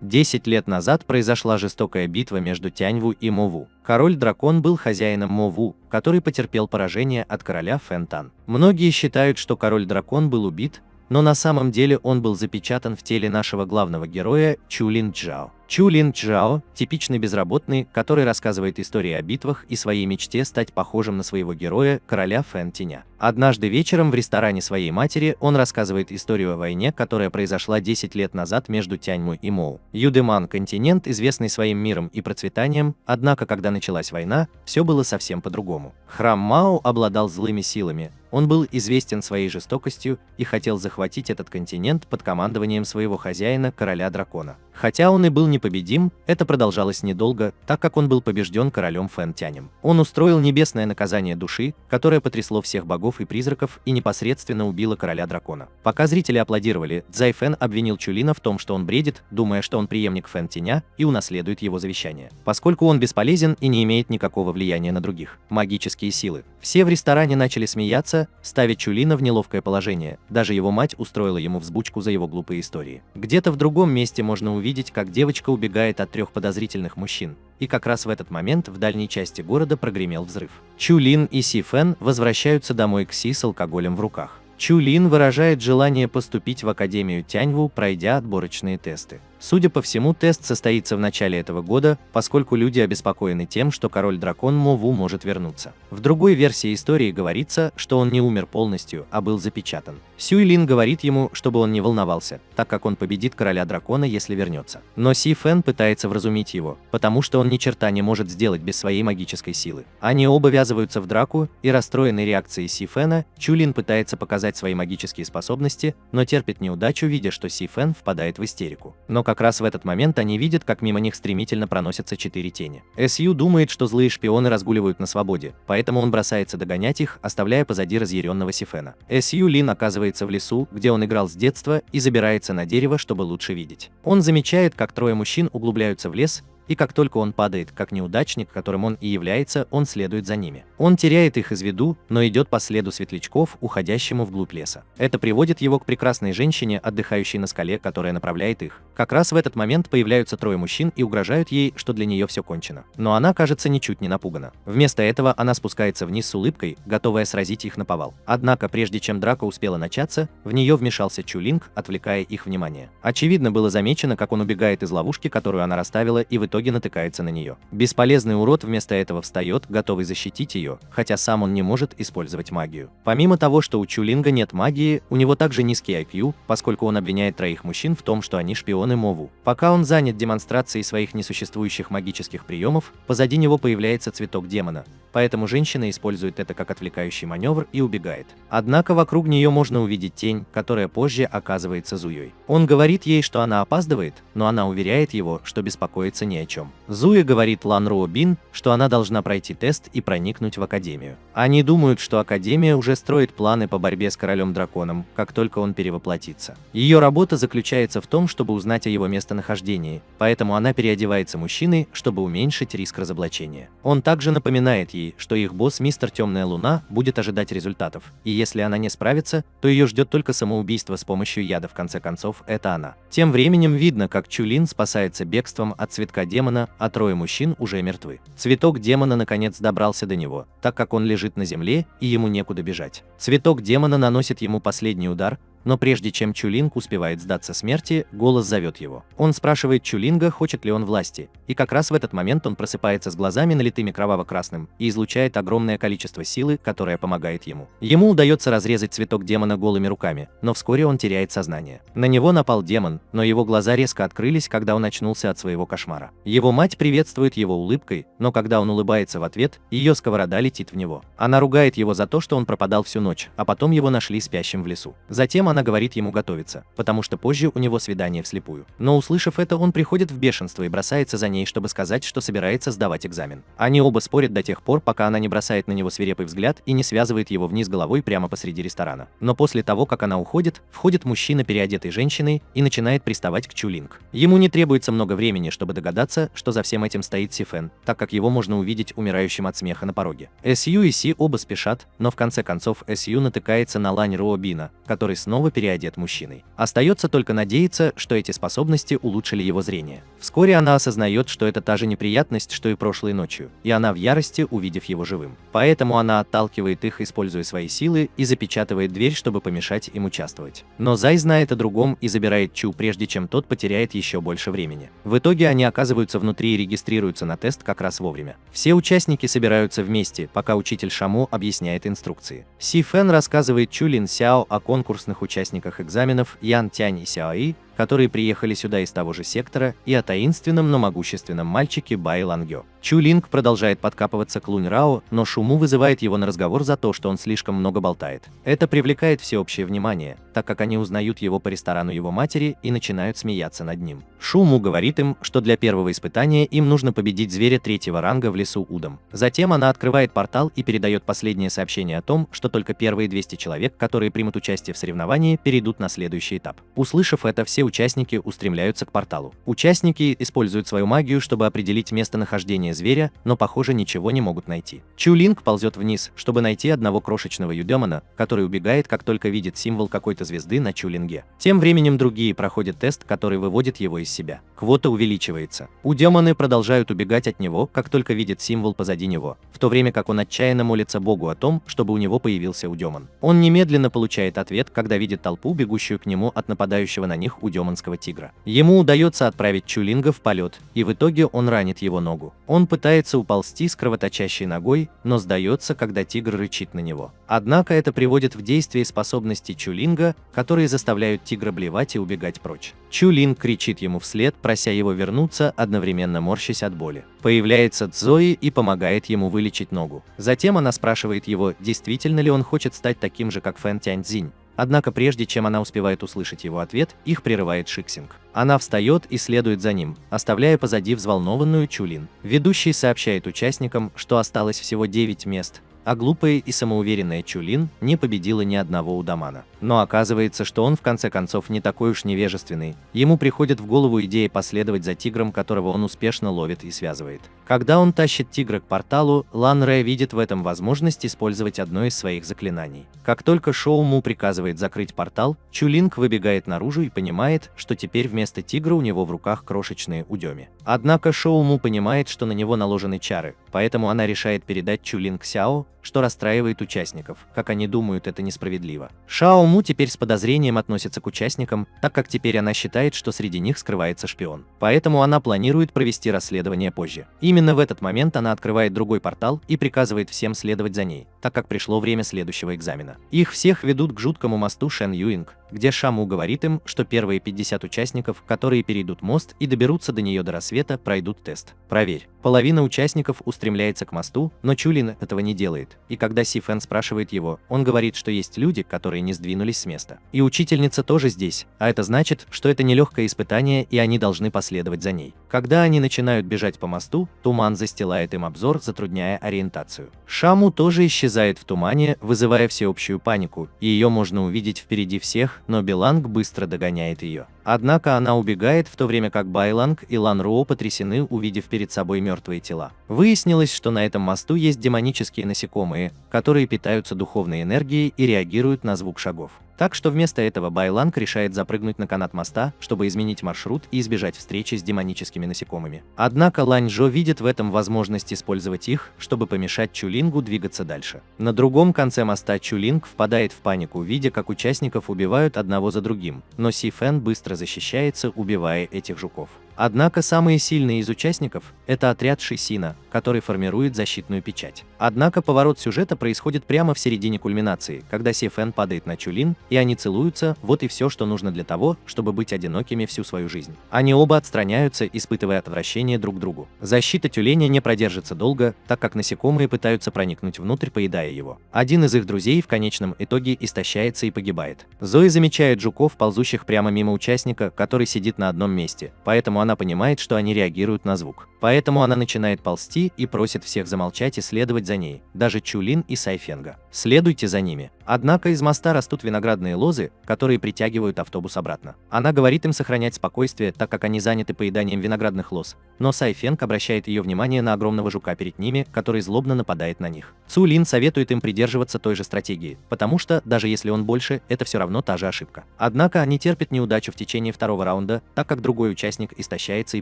10 лет назад произошла жестокая битва между Тяньву и Мову. Король-дракон был хозяином Мову, который потерпел поражение от короля Фэнтан. Многие считают, что король-дракон был убит, но на самом деле он был запечатан в теле нашего главного героя Чулин Чжао. Чулин Чжао – типичный безработный, который рассказывает истории о битвах и своей мечте стать похожим на своего героя, короля Фэн Тиня. Однажды вечером в ресторане своей матери он рассказывает историю о войне, которая произошла 10 лет назад между Тяньму и Моу. Юдеман – континент, известный своим миром и процветанием, однако когда началась война, все было совсем по-другому. Храм Мао обладал злыми силами, он был известен своей жестокостью и хотел захватить этот континент под командованием своего хозяина, короля дракона. Хотя он и был непобедим, это продолжалось недолго, так как он был побежден королем Фэн Тянем. Он устроил небесное наказание души, которое потрясло всех богов и призраков и непосредственно убило короля дракона. Пока зрители аплодировали, Цзай Фэн обвинил Чулина в том, что он бредит, думая, что он преемник Фэн Тяня и унаследует его завещание, поскольку он бесполезен и не имеет никакого влияния на других. Магические силы. Все в ресторане начали смеяться, ставя Чулина в неловкое положение, даже его мать устроила ему взбучку за его глупые истории. Где-то в другом месте можно увидеть, как девочка убегает от 3 подозрительных мужчин, и как раз в этот момент в дальней части города прогремел взрыв. Чулин и Си Фэн возвращаются домой к Си с алкоголем в руках. Чулин выражает желание поступить в Академию Тяньву, пройдя отборочные тесты. Судя по всему, тест состоится в начале этого года, поскольку люди обеспокоены тем, что король-дракон Мову может вернуться. В другой версии истории говорится, что он не умер полностью, а был запечатан. Сюйлин говорит ему, чтобы он не волновался, так как он победит короля-дракона, если вернется. Но Си Фэн пытается вразумить его, потому что он ни черта не может сделать без своей магической силы. Они оба ввязываются в драку, и расстроенной реакцией Си Фэна, Чулин пытается показать свои магические способности, но терпит неудачу, видя, что Си Фэн впадает в истерику. Но как раз в этот момент они видят, как мимо них стремительно проносятся 4 тени. Сью думает, что злые шпионы разгуливают на свободе, поэтому он бросается догонять их, оставляя позади разъяренного Си Фэна. Сью Лин оказывается в лесу, где он играл с детства, и забирается на дерево, чтобы лучше видеть. Он замечает, как 3 мужчин углубляются в лес, и как только он падает, как неудачник, которым он и является, он следует за ними. Он теряет их из виду, но идет по следу светлячков, уходящему вглубь леса. Это приводит его к прекрасной женщине, отдыхающей на скале, которая направляет их. Как раз в этот момент появляются 3 мужчин и угрожают ей, что для нее все кончено. Но она, кажется, ничуть не напугана. Вместо этого она спускается вниз с улыбкой, готовая сразить их наповал. Однако, прежде чем драка успела начаться, в нее вмешался Чулинг, отвлекая их внимание. Очевидно было замечено, как он убегает из ловушки, которую она расставила, и в итоге натыкается на нее. Бесполезный урод вместо этого встает, готовый защитить ее, хотя сам он не может использовать магию. Помимо того, что у Чулинга нет магии, у него также низкий IQ, поскольку он обвиняет 3 мужчин в том, что они шпионы Мову. Пока он занят демонстрацией своих несуществующих магических приемов, позади него появляется цветок демона, поэтому женщина использует это как отвлекающий маневр и убегает. Однако вокруг нее можно увидеть тень, которая позже оказывается Зуей. Он говорит ей, что она опаздывает, но она уверяет его, что беспокоится ни о чем. Зуя говорит Лан Руо Бин, что она должна пройти тест и проникнуть в Академию. Они думают, что Академия уже строит планы по борьбе с королем-драконом, как только он перевоплотится. Ее работа заключается в том, чтобы узнать о его местонахождении, поэтому она переодевается мужчиной, чтобы уменьшить риск разоблачения. Он также напоминает ей, что их босс мистер Темная Луна будет ожидать результатов, и если она не справится, то ее ждет только самоубийство с помощью яда, в конце концов, это она. Тем временем видно, как Чулин спасается бегством от цветка демона, а 3 мужчин уже мертвы. Цветок демона наконец добрался до него, так как он лежит на земле и ему некуда бежать. Цветок демона наносит ему последний удар, но прежде чем Чулинг успевает сдаться смерти, голос зовет его. Он спрашивает Чулинга, хочет ли он власти, и как раз в этот момент он просыпается с глазами, налитыми кроваво-красным, и излучает огромное количество силы, которая помогает ему. Ему удается разрезать цветок демона голыми руками, но вскоре он теряет сознание. На него напал демон, но его глаза резко открылись, когда он очнулся от своего кошмара. Его мать приветствует его улыбкой, но когда он улыбается в ответ, ее сковорода летит в него. Она ругает его за то, что он пропадал всю ночь, а потом его нашли спящим в лесу. Затем она говорит ему готовиться, потому что позже у него свидание вслепую. Но услышав это, он приходит в бешенство и бросается за ней, чтобы сказать, что собирается сдавать экзамен. Они оба спорят до тех пор, пока она не бросает на него свирепый взгляд и не связывает его вниз головой прямо посреди ресторана. Но после того, как она уходит, входит мужчина, переодетый женщиной, и начинает приставать к Чулинг. Ему не требуется много времени, чтобы догадаться, что за всем этим стоит Си Фэн, так как его можно увидеть умирающим от смеха на пороге. Сью и Си оба спешат, но в конце концов Сью натыкается на Лань Руо Бина, который снова снова переодет мужчиной. Остается только надеяться, что эти способности улучшили его зрение. Вскоре она осознает, что это та же неприятность, что и прошлой ночью, и она в ярости, увидев его живым. Поэтому она отталкивает их, используя свои силы, и запечатывает дверь, чтобы помешать им участвовать. Но Зай знает о другом и забирает Чу, прежде чем тот потеряет еще больше времени. В итоге они оказываются внутри и регистрируются на тест как раз вовремя. Все участники собираются вместе, пока учитель Шамо объясняет инструкции. Си Фэн рассказывает Чу Лин Сяо о конкурсных участниках экзаменов Ян Тянь и Сяо И, которые приехали сюда из того же сектора, и о таинственном, но могущественном мальчике Бай Лангё. Чу Линг продолжает подкапываться к Лунь Рао, но Шуму вызывает его на разговор за то, что он слишком много болтает. Это привлекает всеобщее внимание, так как они узнают его по ресторану его матери и начинают смеяться над ним. Шуму говорит им, что для первого испытания им нужно победить зверя 3-го ранга в лесу Удом. Затем она открывает портал и передает последнее сообщение о том, что только первые 200 человек, которые примут участие в соревновании, перейдут на следующий этап. Услышав это, все участники устремляются к порталу. Участники используют свою магию, чтобы определить местонахождение зверя, но, похоже, ничего не могут найти. Чу Линг ползет вниз, чтобы найти одного крошечного юдемона, который убегает, как только видит символ какой-то звезды на Чу Линге. Тем временем другие проходят тест, который выводит его из себя. Квота увеличивается. Удемоны продолжают убегать от него, как только видят символ позади него, в то время как он отчаянно молится Богу о том, чтобы у него появился удемон. Он немедленно получает ответ, когда видит толпу, бегущую к нему от нападающего на них удемонского тигра. Ему удается отправить Чу Линга в полет, и в итоге он ранит его ногу. Он пытается уползти с кровоточащей ногой, но сдается, когда тигр рычит на него. Однако это приводит в действие способности Чу Линга, которые заставляют тигра блевать и убегать прочь. Чу Линг кричит ему вслед, прося его вернуться, одновременно морщась от боли. Появляется Цзои и помогает ему вылечить ногу. Затем она спрашивает его, действительно ли он хочет стать таким же, как Фэн Тяньцзинь. Однако прежде чем она успевает услышать его ответ, их прерывает Шиксинг. Она встает и следует за ним, оставляя позади взволнованную Чу Лин. Ведущий сообщает участникам, что осталось всего 9 мест, а глупая и самоуверенная Чу Лин не победила ни одного удамана. Но оказывается, что он в конце концов не такой уж невежественный. Ему приходит в голову идея последовать за тигром, которого он успешно ловит и связывает. Когда он тащит тигра к порталу, Лан Рэ видит в этом возможность использовать одно из своих заклинаний. Как только Шоу Му приказывает закрыть портал, Чу Линг выбегает наружу и понимает, что теперь вместо тигра у него в руках крошечные удеми. Однако Шоу Му понимает, что на него наложены чары, поэтому она решает передать Чу Линг Сяо, что расстраивает участников, как они думают, это несправедливо. Шао Му теперь с подозрением относится к участникам, так как теперь она считает, что среди них скрывается шпион. Поэтому она планирует провести расследование позже. Именно в этот момент она открывает другой портал и приказывает всем следовать за ней, так как пришло время следующего экзамена. Их всех ведут к жуткому мосту Шэн Юинг, где Шаму говорит им, что первые 50 участников, которые перейдут мост и доберутся до нее до рассвета, пройдут тест. Проверь. Половина участников устремляется к мосту, но Чу Лин этого не делает. И когда Си Фэн спрашивает его, он говорит, что есть люди, которые не сдвинулись с места. И учительница тоже здесь, а это значит, что это нелегкое испытание, и они должны последовать за ней. Когда они начинают бежать по мосту, туман застилает им обзор, затрудняя ориентацию. Шаму тоже исчезает в тумане, вызывая всеобщую панику, и ее можно увидеть впереди всех, но Биланг быстро догоняет ее. Однако она убегает, в то время как Байланг и Лан Руо потрясены, увидев перед собой мертвые тела. Выяснилось, что на этом мосту есть демонические насекомые, которые питаются духовной энергией и реагируют на звук шагов. Так что вместо этого Байланг решает запрыгнуть на канат моста, чтобы изменить маршрут и избежать встречи с демоническими насекомыми. Однако Лань Жо видит в этом возможность использовать их, чтобы помешать Чу Лингу двигаться дальше. На другом конце моста Чу Линг впадает в панику, видя, как участников убивают одного за другим, но Си Фэн быстро защищается, убивая этих жуков. Однако самые сильные из участников – это отряд Шисина, который формирует защитную печать. Однако поворот сюжета происходит прямо в середине кульминации, когда Си Фэн падает на Чу Лин, и они целуются, вот и все, что нужно для того, чтобы быть одинокими всю свою жизнь. Они оба отстраняются, испытывая отвращение друг к другу. Защита тюленя не продержится долго, так как насекомые пытаются проникнуть внутрь, поедая его. Один из их друзей в конечном итоге истощается и погибает. Зои замечает жуков, ползущих прямо мимо участника, который сидит на одном месте, поэтому она понимает, что они реагируют на звук. Поэтому она начинает ползти и просит всех замолчать и следовать за ней, даже Чу Лин и Сайфенга. Следуйте за ними. Однако из моста растут виноградные лозы, которые притягивают автобус обратно. Она говорит им сохранять спокойствие, так как они заняты поеданием виноградных лоз. но Сай Фенг обращает ее внимание на огромного жука перед ними, который злобно нападает на них. Цу Лин советует им придерживаться той же стратегии, потому что, даже если он больше, это все равно та же ошибка. Однако они терпят неудачу в течение второго раунда, так как другой участник истощается и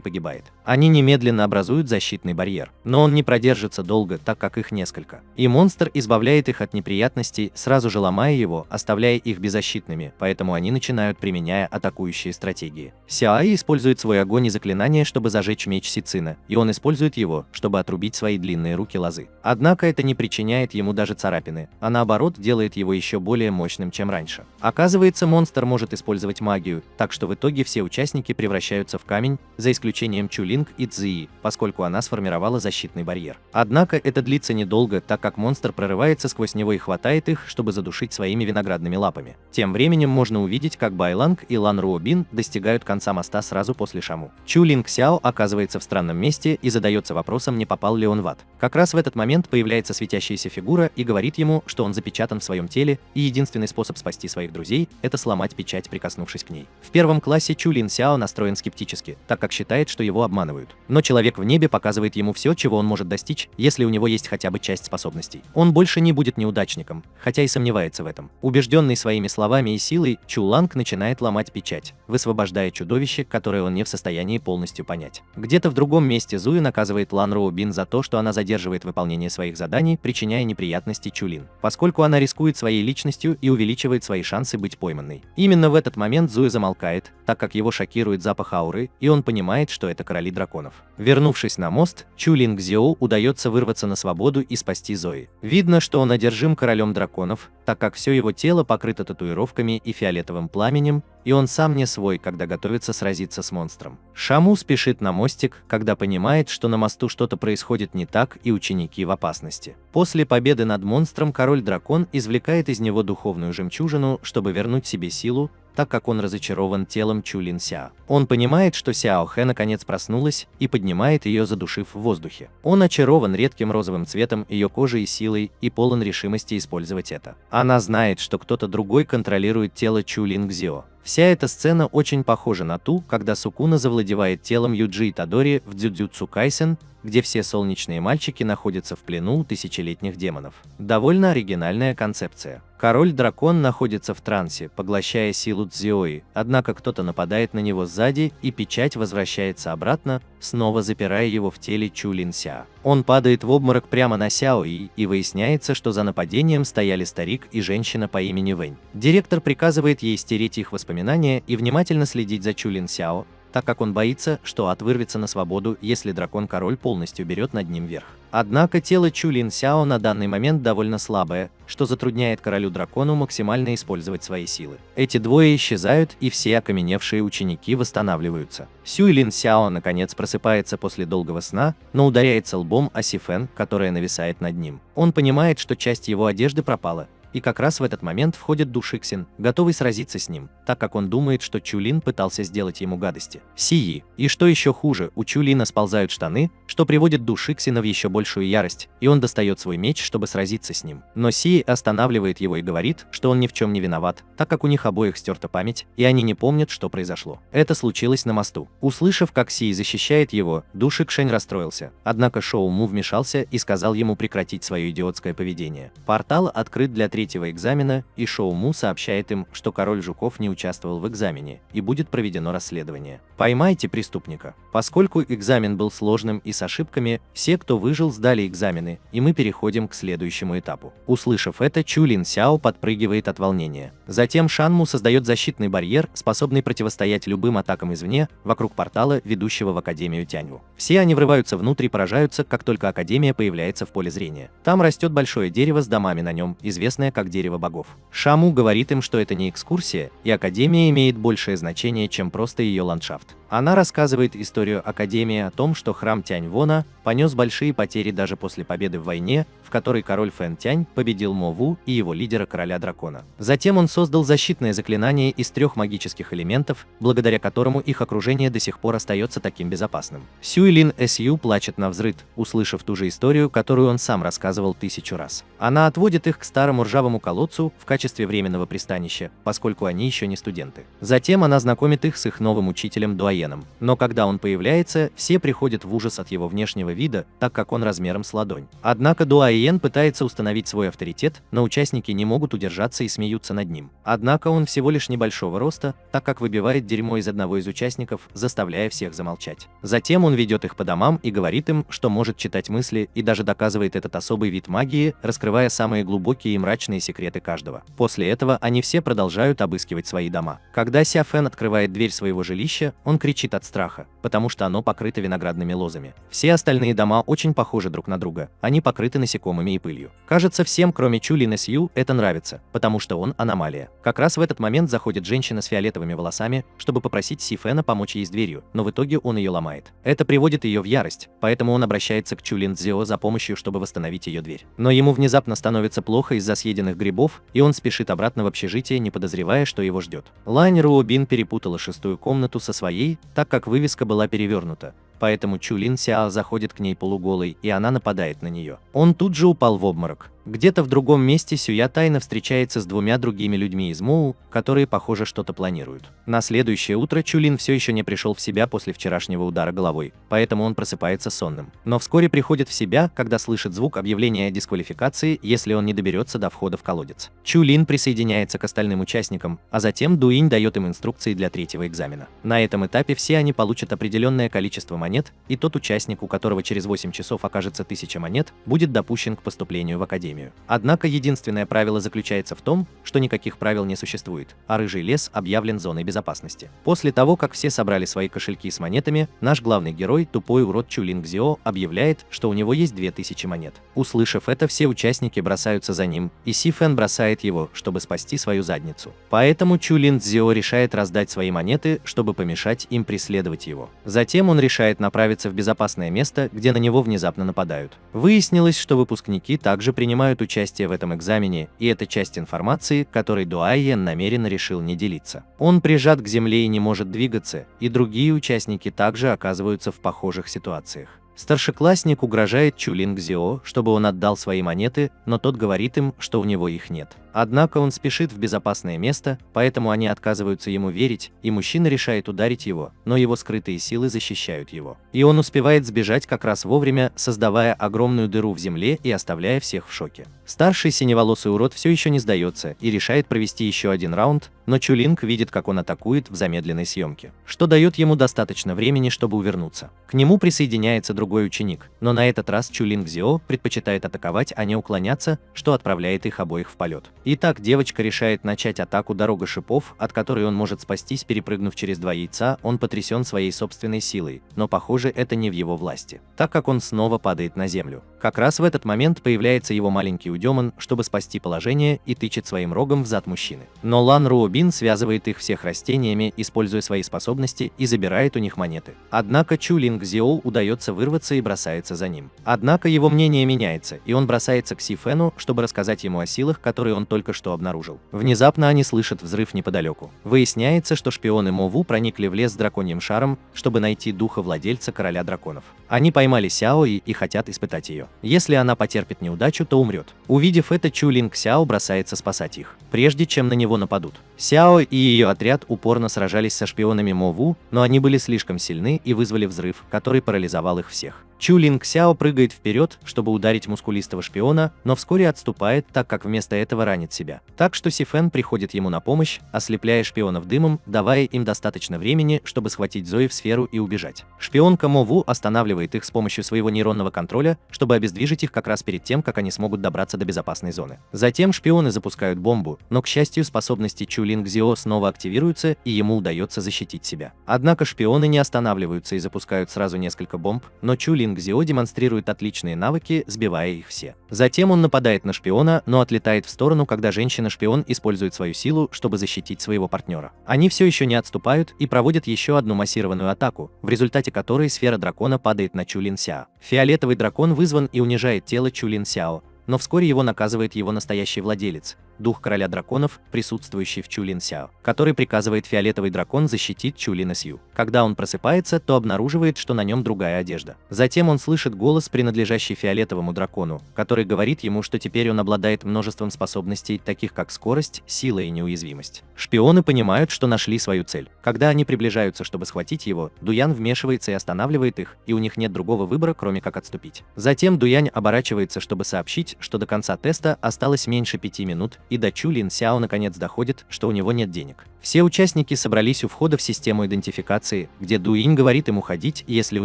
погибает. Они немедленно образуют защитный барьер, но он не продержится долго, так как их несколько. И монстр избавляет их от неприятностей, сразу же ломая его, оставляя их беззащитными, поэтому они начинают применяя атакующие стратегии. Сяои использует свой огонь и заклинание, чтобы зажечь меч Сицина, и он использует его, чтобы отрубить свои длинные руки лозы. Однако это не причиняет ему даже царапины, а наоборот делает его еще более мощным, чем раньше. Оказывается, монстр может использовать магию, так что в итоге все участники превращаются в камень, за исключением Чулинг и Цзии, поскольку она сформировала защитный барьер. Однако это длится недолго, так как монстр прорывается сквозь него и хватает их, чтобы задушить своими виноградными лапами. Тем временем можно увидеть, как Байланг и Лан Руобин достигают конца моста сразу после Шаму. Чулинг Сяо оказывается в странном месте и задается вопросом, не попал ли он в ад. Как раз в этот момент появляется светящаяся фигура и говорит ему, что он запечатан в своем теле, и единственный способ спасти своих друзей – это сломать печать, прикоснувшись к ней. В первом классе Чулин Сяо настроен скептически, так как считает, что его обманывают. Но человек в небе показывает ему все, чего он может достичь, если у него есть хотя бы часть способностей. Он больше не будет неудачником, хотя и сомневается в этом. Убежденный своими словами и силой, Чуланг начинает ломать печать, высвобождая чудовище, которое он не в состоянии полностью понять. Где-то в другом месте Зуи наказывает Лан Роубин за то, что она задерживает выполнение своих заданий, причиняя неприятности Чулин, поскольку она рискует своей личностью и увеличивает свои шансы быть пойманной. Именно в этот момент Зуи замолкает, так как его шокирует запах ауры, и он понимает, что это короли драконов. Вернувшись на мост, Чулинг Зиоу удается вырваться на свободу и спасти Зои. Видно, что он одержим королем драконов, так как все его тело покрыто татуировками и фиолетовым пламенем, и он сам не свой, когда готовится сразиться с монстром. Шаму спешит на мостик, когда понимает, что на мосту что-то происходит не так и ученики в опасности. После победы над монстром король-дракон извлекает из него духовную жемчужину, чтобы вернуть себе силу, так как он разочарован телом Чулин Ся. Он понимает, что Сяо Хэ наконец проснулась и поднимает ее, задушив в воздухе. Он очарован редким розовым цветом ее кожи и силой и полон решимости использовать это. Она знает, что кто-то другой контролирует тело Чулинг Зио. Вся эта сцена очень похожа на ту, когда Сукуна завладевает телом Юджи Итадори в Дзюдзюцу Кайсен, где все солнечные мальчики находятся в плену у тысячелетних демонов. Довольно оригинальная концепция. Король-дракон находится в трансе, поглощая силу Цзиои, однако кто-то нападает на него сзади, и печать возвращается обратно, снова запирая его в теле Чулин Ся. Он падает в обморок прямо на Сяои, и выясняется, что за нападением стояли старик и женщина по имени Вэнь. Директор приказывает ей стереть их воспоминания и внимательно следить за Чулин Сяо, так как он боится, что ад вырвется на свободу, если дракон-король полностью берет над ним верх. Однако тело Чулин Сяо на данный момент довольно слабое, что затрудняет королю-дракону максимально использовать свои силы. Эти двое исчезают, и все окаменевшие ученики восстанавливаются. Сюйлин Сяо наконец просыпается после долгого сна, но ударяется лбом о Сифэн, которая нависает над ним. Он понимает, что часть его одежды пропала, и как раз в этот момент входит Ду Шиксин, готовый сразиться с ним, так как он думает, что Чулин пытался сделать ему гадости. Сии. И что еще хуже, у Чулина сползают штаны, что приводит Ду Шиксина в еще большую ярость, и он достает свой меч, чтобы сразиться с ним. Но Сии останавливает его и говорит, что он ни в чем не виноват, так как у них обоих стерта память, и они не помнят, что произошло. Это случилось на мосту. Услышав, как Сии защищает его, Ду Шикшень расстроился. Однако Шоу Му вмешался и сказал ему прекратить свое идиотское поведение. Портал открыт для третьего экзамена, и Шоу Му сообщает им, что король жуков не участвовал в экзамене, и будет проведено расследование. Поймайте преступника. Поскольку экзамен был сложным и с ошибками, все, кто выжил, сдали экзамены, и мы переходим к следующему этапу. Услышав это, Чулин Сяо подпрыгивает от волнения. Затем Шанму создает защитный барьер, способный противостоять любым атакам извне, вокруг портала, ведущего в Академию Тяньву. Все они врываются внутрь и поражаются, как только Академия появляется в поле зрения. Там растет большое дерево с домами на нем, известное как дерево богов. Шаму говорит им, что это не экскурсия, и Академия имеет большее значение, чем просто ее ландшафт. Она рассказывает историю Академии о том, что храм Тяньвона понес большие потери даже после победы в войне, в которой король Фэн Тянь победил Мо Ву и его лидера короля дракона. Затем он создал защитное заклинание из 3 магических элементов, благодаря которому их окружение до сих пор остается таким безопасным. Сюйлин Сю плачет навзрыд, услышав ту же историю, которую он сам рассказывал 1000 раз. Она отводит их к старому ржавому колодцу в качестве временного пристанища, поскольку они еще не студенты. Затем она знакомит их с их новым учителем Дуаеном. Дуаеном, но когда он появляется, все приходят в ужас от его внешнего вида, так как он размером с ладонь. Однако Дуаен пытается установить свой авторитет, но участники не могут удержаться и смеются над ним. Однако он всего лишь небольшого роста, так как выбивает дерьмо из одного из участников, заставляя всех замолчать. Затем он ведет их по домам и говорит им, что может читать мысли, и даже доказывает этот особый вид магии, раскрывая самые глубокие и мрачные секреты каждого. После этого они все продолжают обыскивать свои дома. Когда Ся Фэн открывает дверь своего жилища, он кричит от страха, потому что оно покрыто виноградными лозами. Все остальные дома очень похожи друг на друга, они покрыты насекомыми и пылью. Кажется, всем, кроме Чулина Сью, это нравится, потому что он аномалия. Как раз в этот момент заходит женщина с фиолетовыми волосами, чтобы попросить Си Фэна помочь ей с дверью, но в итоге он ее ломает. Это приводит ее в ярость, поэтому он обращается к Чулин Цзио за помощью, чтобы восстановить ее дверь. Но ему внезапно становится плохо из-за съеденных грибов, и он спешит обратно в общежитие, не подозревая, что его ждет. Лань Руобин перепутала шестую комнату со своей, так как вывеска была перевернута. Поэтому Чулин Сяо заходит к ней полуголой, и она нападает на нее. Он тут же упал в обморок. Где-то в другом месте Сюя тайно встречается с двумя другими людьми из Моу, которые, похоже, что-то планируют. На следующее утро Чулин все еще не пришел в себя после вчерашнего удара головой, поэтому он просыпается сонным. Но вскоре приходит в себя, когда слышит звук объявления о дисквалификации, если он не доберется до входа в колодец. Чулин присоединяется к остальным участникам, а затем Дуинь дает им инструкции для третьего экзамена. На этом этапе все они получат определенное количество монет, и тот участник, у которого через 8 часов окажется 1000 монет, будет допущен к поступлению в академию. Однако единственное правило заключается в том, что никаких правил не существует, а рыжий лес объявлен зоной безопасности. После того, как все собрали свои кошельки с монетами, наш главный герой, тупой урод Чулин Цзио, объявляет, что у него есть 2000 монет. Услышав это, все участники бросаются за ним, и Си Фэн бросает его, чтобы спасти свою задницу. Поэтому Чулин Цзио решает раздать свои монеты, чтобы помешать им преследовать его. Затем он решает направиться в безопасное место, где на него внезапно нападают. Выяснилось, что выпускники также принимают участие в этом экзамене, и это часть информации, которой Дуайен намеренно решил не делиться. Он прижат к земле и не может двигаться, и другие участники также оказываются в похожих ситуациях. Старшеклассник угрожает Чулин Цзио, чтобы он отдал свои монеты, но тот говорит им, что у него их нет. Однако он спешит в безопасное место, поэтому они отказываются ему верить, и мужчина решает ударить его, но его скрытые силы защищают его. И он успевает сбежать как раз вовремя, создавая огромную дыру в земле и оставляя всех в шоке. Старший синеволосый урод все еще не сдается и решает провести еще один раунд, но Чулинг видит, как он атакует в замедленной съемке, что дает ему достаточно времени, чтобы увернуться. К нему присоединяется другой ученик, но на этот раз Чулинг Цзио предпочитает атаковать, а не уклоняться, что отправляет их обоих в полет. Итак, девочка решает начать атаку «Дорога шипов», от которой он может спастись, перепрыгнув через 2 яйца. Он потрясен своей собственной силой, но похоже, это не в его власти, так как он снова падает на землю. Как раз в этот момент появляется его маленький удемон, чтобы спасти положение, и тычет своим рогом в зад мужчины. Но Лан Руобин связывает их всех растениями, используя свои способности, и забирает у них монеты. Однако Чулинг Цзио удается вырваться и бросается за ним. Однако его мнение меняется, и он бросается к Си Фэну, чтобы рассказать ему о силах, которые он только что обнаружил. Внезапно они слышат взрыв неподалеку. Выясняется, что шпионы Мову проникли в лес с драконьим шаром, чтобы найти духа владельца короля драконов. Они поймали Сяо и хотят испытать ее. Если она потерпит неудачу, то умрет. Увидев это, Чулинг Сяо бросается спасать их, прежде чем на него нападут. Сяо и ее отряд упорно сражались со шпионами Мову, но они были слишком сильны и вызвали взрыв, который парализовал их всех. Чулинг Сяо прыгает вперед, чтобы ударить мускулистого шпиона, но вскоре отступает, так как вместо этого ранит себя. Так что Си Фэн приходит ему на помощь, ослепляя шпионов дымом, давая им достаточно времени, чтобы схватить Зои в сферу и убежать. Шпионка Мову останавливает их с помощью своего нейронного контроля, чтобы обездвижить их как раз перед тем, как они смогут добраться до безопасной зоны. Затем шпионы запускают бомбу, но, к счастью, способности Чулинг Цзио снова активируются, и ему удается защитить себя. Однако шпионы не останавливаются и запускают сразу несколько бомб, но Чулинг Цзио демонстрирует отличные навыки, сбивая их все. Затем он нападает на шпиона, но отлетает в сторону, когда женщина-шпион использует свою силу, чтобы защитить своего партнера. Они все еще не отступают и проводят еще одну массированную атаку, в результате которой сфера дракона падает на Чулин Сяо. Фиолетовый дракон вызван и унижает тело Чулин Сяо, но вскоре его наказывает его настоящий владелец, дух короля драконов, присутствующий в Чулин Сяо, который приказывает фиолетовый дракон защитить Чулина Сью. Когда он просыпается, то обнаруживает, что на нем другая одежда. Затем он слышит голос, принадлежащий фиолетовому дракону, который говорит ему, что теперь он обладает множеством способностей, таких как скорость, сила и неуязвимость. Шпионы понимают, что нашли свою цель. Когда они приближаются, чтобы схватить его, Дуян вмешивается и останавливает их, и у них нет другого выбора, кроме как отступить. Затем Дуянь оборачивается, чтобы сообщить, что до конца теста осталось меньше 5 минут, и до Чулин Сяо наконец доходит, что у него нет денег. Все участники собрались у входа в систему идентификации, где Дуинь говорит им уходить, если у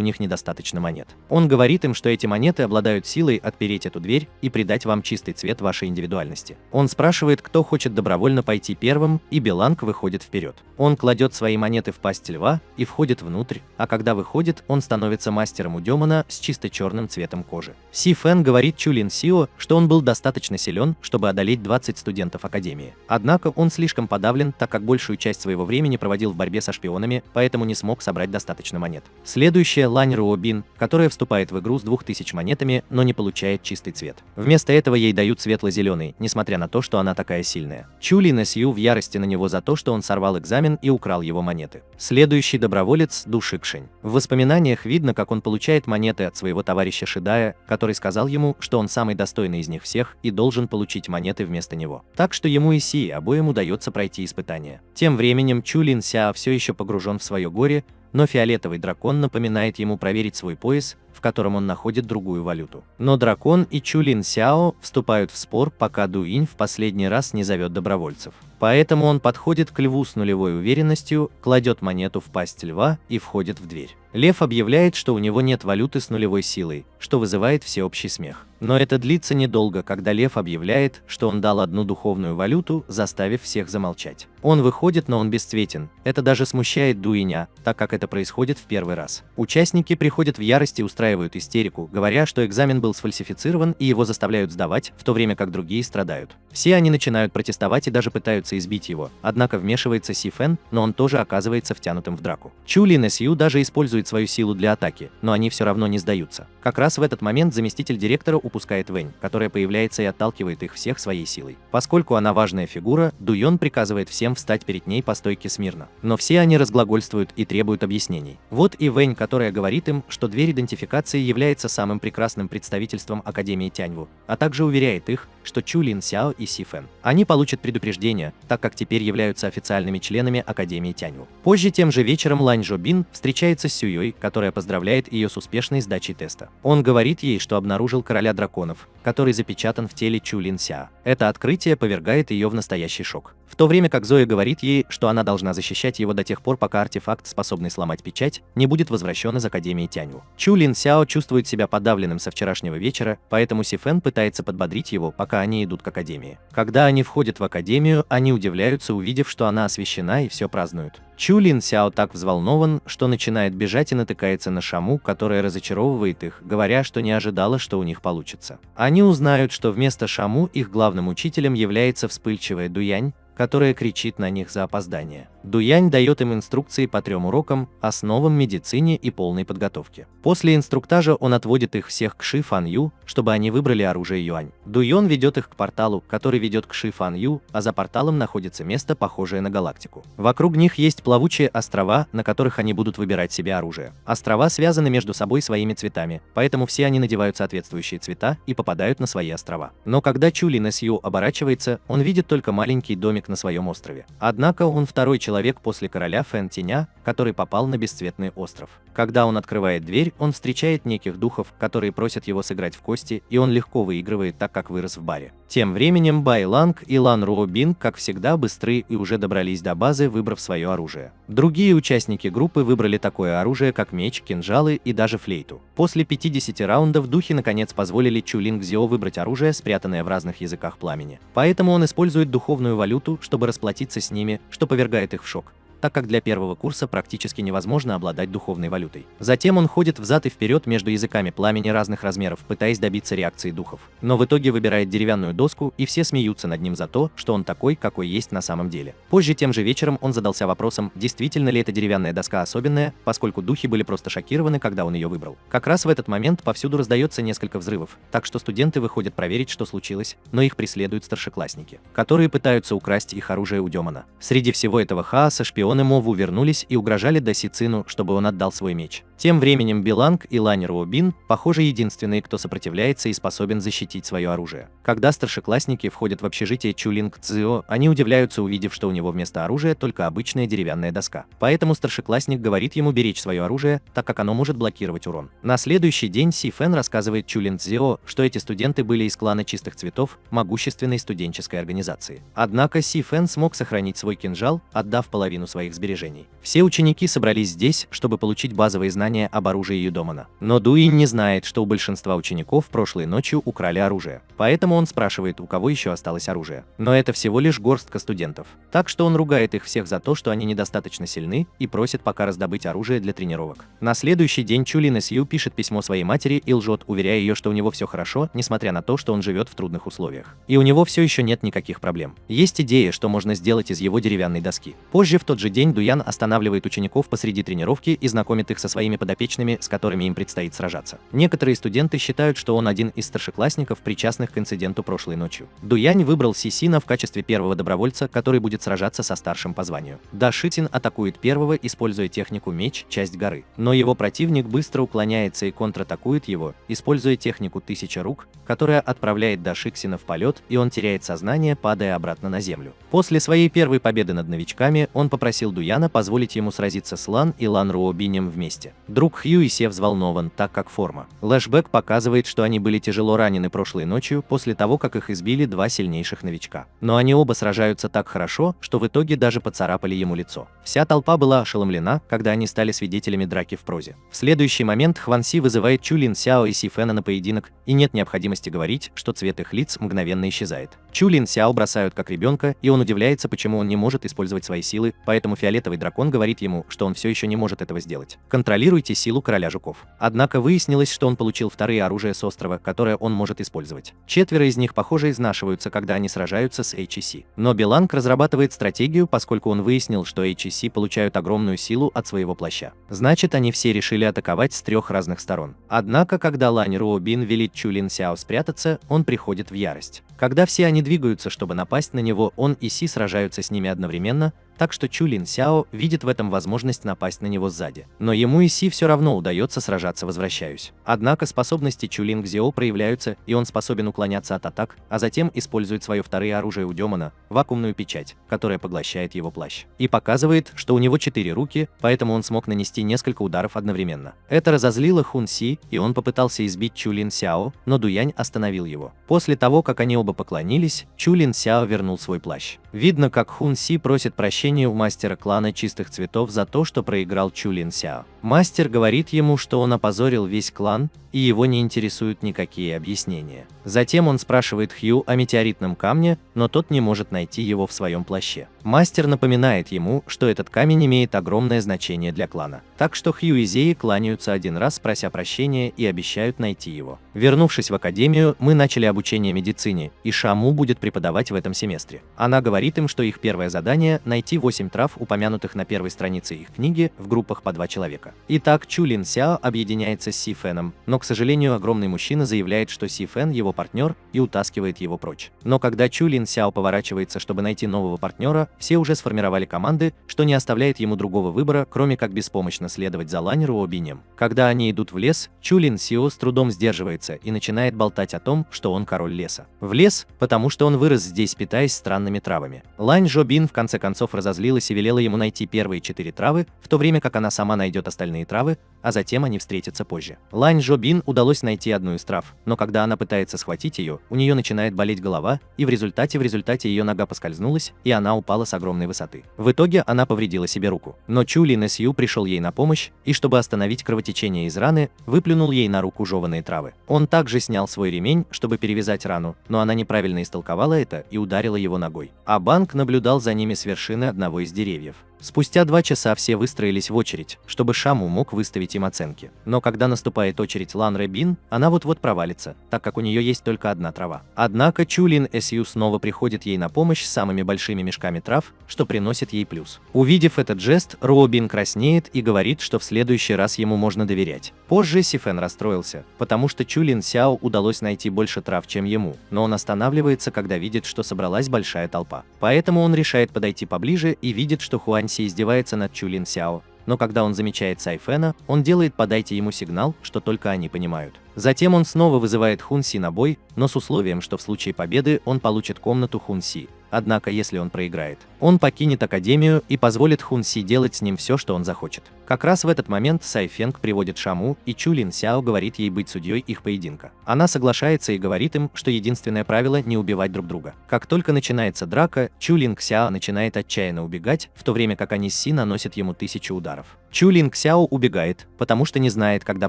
них недостаточно монет. Он говорит им, что эти монеты обладают силой отпереть эту дверь и придать вам чистый цвет вашей индивидуальности. Он спрашивает, кто хочет добровольно пойти первым, и Беланг выходит вперед. Он кладет свои монеты в пасть льва и входит внутрь, а когда выходит, он становится мастером у демона с чисто черным цветом кожи. Си Фэн говорит Чулин Сио, что он был достаточно силен, чтобы одолеть 20 студентов Академии. Однако он слишком подавлен, так как большую часть своего времени проводил в борьбе со шпионами, поэтому не смог собрать достаточно монет. Следующая Лань Руобин, которая вступает в игру с 2000 монетами, но не получает чистый цвет. Вместо этого ей дают светло-зеленый, несмотря на то, что она такая сильная. Чулин Сью в ярости на него за то, что он сорвал экзамен и украл его монеты. Следующий доброволец Ду Шикшень. В воспоминаниях видно, как он получает монеты от своего товарища Шидая, который сказал ему, что он самый достойный из них всех и должен получить монеты вместо него. Так что ему и Си обоим удается пройти испытание. Тем временем Чулин Сяо все еще погружен в свое горе, но фиолетовый дракон напоминает ему проверить свой пояс, в котором он находит другую валюту. Но дракон и Чулин Сяо вступают в спор, пока Дуинь в последний раз не зовет добровольцев. Поэтому он подходит к льву с нулевой уверенностью, кладет монету в пасть льва и входит в дверь. Лев объявляет, что у него нет валюты с нулевой силой, что вызывает всеобщий смех. Но это длится недолго, когда Лев объявляет, что он дал одну духовную валюту, заставив всех замолчать. Он выходит, но он бесцветен. Это даже смущает Дуиня, так как это происходит в первый раз. Участники приходят в ярость и устраивают истерику, говоря, что экзамен был сфальсифицирован и его заставляют сдавать, в то время как другие страдают. Все они начинают протестовать и даже пытаются избить его, однако вмешивается Си Фэн, но он тоже оказывается втянутым в драку. Чулин Сью даже использует свою силу для атаки, но они все равно не сдаются. Как раз в этот момент заместитель директора упускает Вэнь, которая появляется и отталкивает их всех своей силой. Поскольку она важная фигура, Дуйон приказывает всем встать перед ней по стойке смирно. Но все они разглагольствуют и требуют объяснений. Вот и Вэнь, которая говорит им, что дверь идентификации является самым прекрасным представительством Академии Тяньву, а также уверяет их, что Чулин Сяо и Си Фэн. Они получат предупреждение, так как теперь являются официальными членами Академии Тяньву. Позже тем же вечером Лань Жобин встречается с Сюей, которая поздравляет ее с успешной сдачей теста. Он говорит ей, что обнаружил короля драконов, который запечатан в теле Чулин Сяо. Это открытие повергает ее в настоящий шок. В то время как Зоя говорит ей, что она должна защищать его до тех пор, пока артефакт, способный сломать печать, не будет возвращен из Академии Тяньву. Чулин Сяо чувствует себя подавленным со вчерашнего вечера, поэтому Си Фэн пытается подбодрить его, пока они идут к Академии. Когда они входят в Академию, они удивляются, увидев, что она освещена и все празднуют. Чулин Сяо так взволнован, что начинает бежать и натыкается на Шаму, которая разочаровывает их, говоря, что не ожидала, что у них получится. Они узнают, что вместо Шаму их главным учителем является вспыльчивая Дуянь, которая кричит на них за опоздание. Дуянь дает им инструкции по 3 урокам, основам медицине и полной подготовке. После инструктажа он отводит их всех к Ши Фан Ю, чтобы они выбрали оружие Юань. Дуйон ведет их к порталу, который ведет к Ши Фан Ю, а за порталом находится место, похожее на галактику. Вокруг них есть плавучие острова, на которых они будут выбирать себе оружие. Острова связаны между собой своими цветами, поэтому все они надевают соответствующие цвета и попадают на свои острова. Но когда Чулин Сью оборачивается, он видит только маленький домик на своем острове. Однако он второй человек после короля Фэн Тиня, который попал на бесцветный остров. Когда он открывает дверь, он встречает неких духов, которые просят его сыграть в кости, и он легко выигрывает, так как вырос в баре. Тем временем Бай Ланг и Лан Руобин, как всегда, быстры и уже добрались до базы, выбрав свое оружие. Другие участники группы выбрали такое оружие, как меч, кинжалы и даже флейту. После 50 раундов духи наконец позволили Чулин Гзио выбрать оружие, спрятанное в разных языках пламени. Поэтому он использует духовную валюту, чтобы расплатиться с ними, что повергает их в шок, так как для первого курса практически невозможно обладать духовной валютой. Затем он ходит взад и вперед между языками пламени разных размеров, пытаясь добиться реакции духов. Но в итоге выбирает деревянную доску, и все смеются над ним за то, что он такой, какой есть на самом деле. Позже тем же вечером он задался вопросом, действительно ли эта деревянная доска особенная, поскольку духи были просто шокированы, когда он ее выбрал. Как раз в этот момент повсюду раздается несколько взрывов, так что студенты выходят проверить, что случилось, но их преследуют старшеклассники, которые пытаются украсть их оружие у Демона. Среди всего этого хаоса шпионы Мову вернулись и угрожали Даси Цину, чтобы он отдал свой меч. Тем временем Биланг и Лань Руобин, похоже, единственные, кто сопротивляется и способен защитить свое оружие. Когда старшеклассники входят в общежитие Чулинг Цзио, они удивляются, увидев, что у него вместо оружия только обычная деревянная доска. Поэтому старшеклассник говорит ему беречь свое оружие, так как оно может блокировать урон. На следующий день Си Фэн рассказывает Чулинг Цзио, что эти студенты были из клана Чистых Цветов, могущественной студенческой организации. Однако Си Фэн смог сохранить свой кинжал, отдав половину своих сбережений. Все ученики собрались здесь, чтобы получить базовые знания об оружии Юдомана. Но Дуин не знает, что у большинства учеников прошлой ночью украли оружие. Поэтому он спрашивает, у кого еще осталось оружие. Но это всего лишь горстка студентов. Так что он ругает их всех за то, что они недостаточно сильны, и просит пока раздобыть оружие для тренировок. На следующий день Чулин Сью пишет письмо своей матери и лжет, уверяя ее, что у него все хорошо, несмотря на то, что он живет в трудных условиях. И у него все еще нет никаких проблем. Есть идея, что можно сделать из его деревянной доски. Позже в тот же день Дуян останавливает учеников посреди тренировки и знакомит их со своими подопечными, с которыми им предстоит сражаться. Некоторые студенты считают, что он один из старшеклассников, причастных к инциденту прошлой ночью. Дуянь выбрал Сисина в качестве первого добровольца, который будет сражаться со старшим по званию. Да Шитин атакует первого, используя технику меч, часть горы. Но его противник быстро уклоняется и контратакует его, используя технику 1000 рук, которая отправляет Да Шиксина в полет, и он теряет сознание, падая обратно на землю. После своей первой победы над новичками, он попросил Дуяна позволить ему сразиться с Лан и Лан Руобинем вместе. Друг Хью и Се взволнован, так как форма. Лэшбэк показывает, что они были тяжело ранены прошлой ночью после того, как их избили два сильнейших новичка. Но они оба сражаются так хорошо, что в итоге даже поцарапали ему лицо. Вся толпа была ошеломлена, когда они стали свидетелями драки в прозе. В следующий момент Хван Си вызывает Чулин Сяо и Си Фэна на поединок, и нет необходимости говорить, что цвет их лиц мгновенно исчезает. Чулин Сяо бросают как ребенка, и он удивляется, почему он не может использовать свои силы, поэтому фиолетовый дракон говорит ему, что он все еще не может этого сделать. Контролируйте силу короля жуков. Однако выяснилось, что он получил вторые оружия с острова, которое он может использовать. Четверо из них, похоже, изнашиваются, когда они сражаются с HEC. Но Биланг разрабатывает стратегию, поскольку он выяснил, что HEC получают огромную силу от своего плаща. Значит, они все решили атаковать с трех разных сторон. Однако, когда Лань Руобин велит Чулин Сяо спрятаться, он приходит в ярость. Когда все они двигаются, чтобы напасть на него, он и Си сражаются с ними одновременно, так что Чулин Сяо видит в этом возможность напасть на него сзади. Но ему и Си все равно удается сражаться, возвращаюсь. Однако способности Чулин Гзио проявляются, и он способен уклоняться от атак, а затем использует свое второе оружие у Демона, вакуумную печать, которая поглощает его плащ. И показывает, что у него 4 руки, поэтому он смог нанести несколько ударов одновременно. Это разозлило Хун Си, и он попытался избить Чулин Сяо, но Дуянь остановил его. После того, как они оба поклонились, Чулин Сяо вернул свой плащ. Видно, как Хун Си просит прощения у мастера клана Чистых Цветов за то, что проиграл Чулин Сяо. Мастер говорит ему, что он опозорил весь клан, и его не интересуют никакие объяснения. Затем он спрашивает Хью о метеоритном камне, но тот не может найти его в своем плаще. Мастер напоминает ему, что этот камень имеет огромное значение для клана. Так что Хью и Зеи кланяются один раз, прося прощения, и обещают найти его. Вернувшись в академию, мы начали обучение медицине, и Шаму будет преподавать в этом семестре. Она говорит им, что их первое задание – найти 8 трав, упомянутых на первой странице их книги, в группах по 2 человека. Итак, Чулин Сяо объединяется с Си Фэном, но, к сожалению, огромный мужчина заявляет, что Си Фэн его партнер, и утаскивает его прочь. Но когда Чулин Сяо поворачивается, чтобы найти нового партнера, все уже сформировали команды, что не оставляет ему другого выбора, кроме как беспомощно следовать за Лань Руобинем. Когда они идут в лес, Чулин Сяо с трудом сдерживается и начинает болтать о том, что он король леса. В лес, потому что он вырос здесь, питаясь странными травами. Лань Жобин в конце концов разозлилась и велела ему найти первые 4 травы, в то время как она сама найдет остальные травы, а затем они встретятся позже. Лань Жобин удалось найти одну из трав, но когда она пытается схватить ее, у нее начинает болеть голова, и в результате ее нога поскользнулась, и она упала с огромной высоты. В итоге она повредила себе руку. Но Чулин Сью пришел ей на помощь, и чтобы остановить кровотечение из раны, выплюнул ей на руку жеванные травы. Он также снял свой ремень, чтобы перевязать рану, но она неправильно истолковала это и ударила его ногой. А Банг наблюдал за ними с вершины одного из деревьев. Спустя 2 часа все выстроились в очередь, чтобы Шаму мог выставить им оценки. Но когда наступает очередь Лан Рэбин, она вот-вот провалится, так как у нее есть только одна трава. Однако Чулин Сью снова приходит ей на помощь с самыми большими мешками трав, что приносит ей плюс. Увидев этот жест, Руобин краснеет и говорит, что в следующий раз ему можно доверять. Позже Сифен расстроился, потому что Чулин Сяо удалось найти больше трав, чем ему, но он останавливается, когда видит, что собралась большая толпа. Поэтому он решает подойти поближе и видит, что Хуанси издевается над Чулин Сяо. Но когда он замечает Сайфена, он делает «подайте ему сигнал», что только они понимают. Затем он снова вызывает Хунси на бой, но с условием, что в случае победы он получит комнату Хунси. Однако, если он проиграет, он покинет Академию и позволит Хунси делать с ним все, что он захочет. Как раз в этот момент Сайфенг приводит Шаму, и Чулин Сяо говорит ей быть судьей их поединка. Она соглашается и говорит им, что единственное правило – не убивать друг друга. Как только начинается драка, Чулин Сяо начинает отчаянно убегать, в то время как они с Си наносят ему 1000 ударов. Чулин Сяо убегает, потому что не знает, когда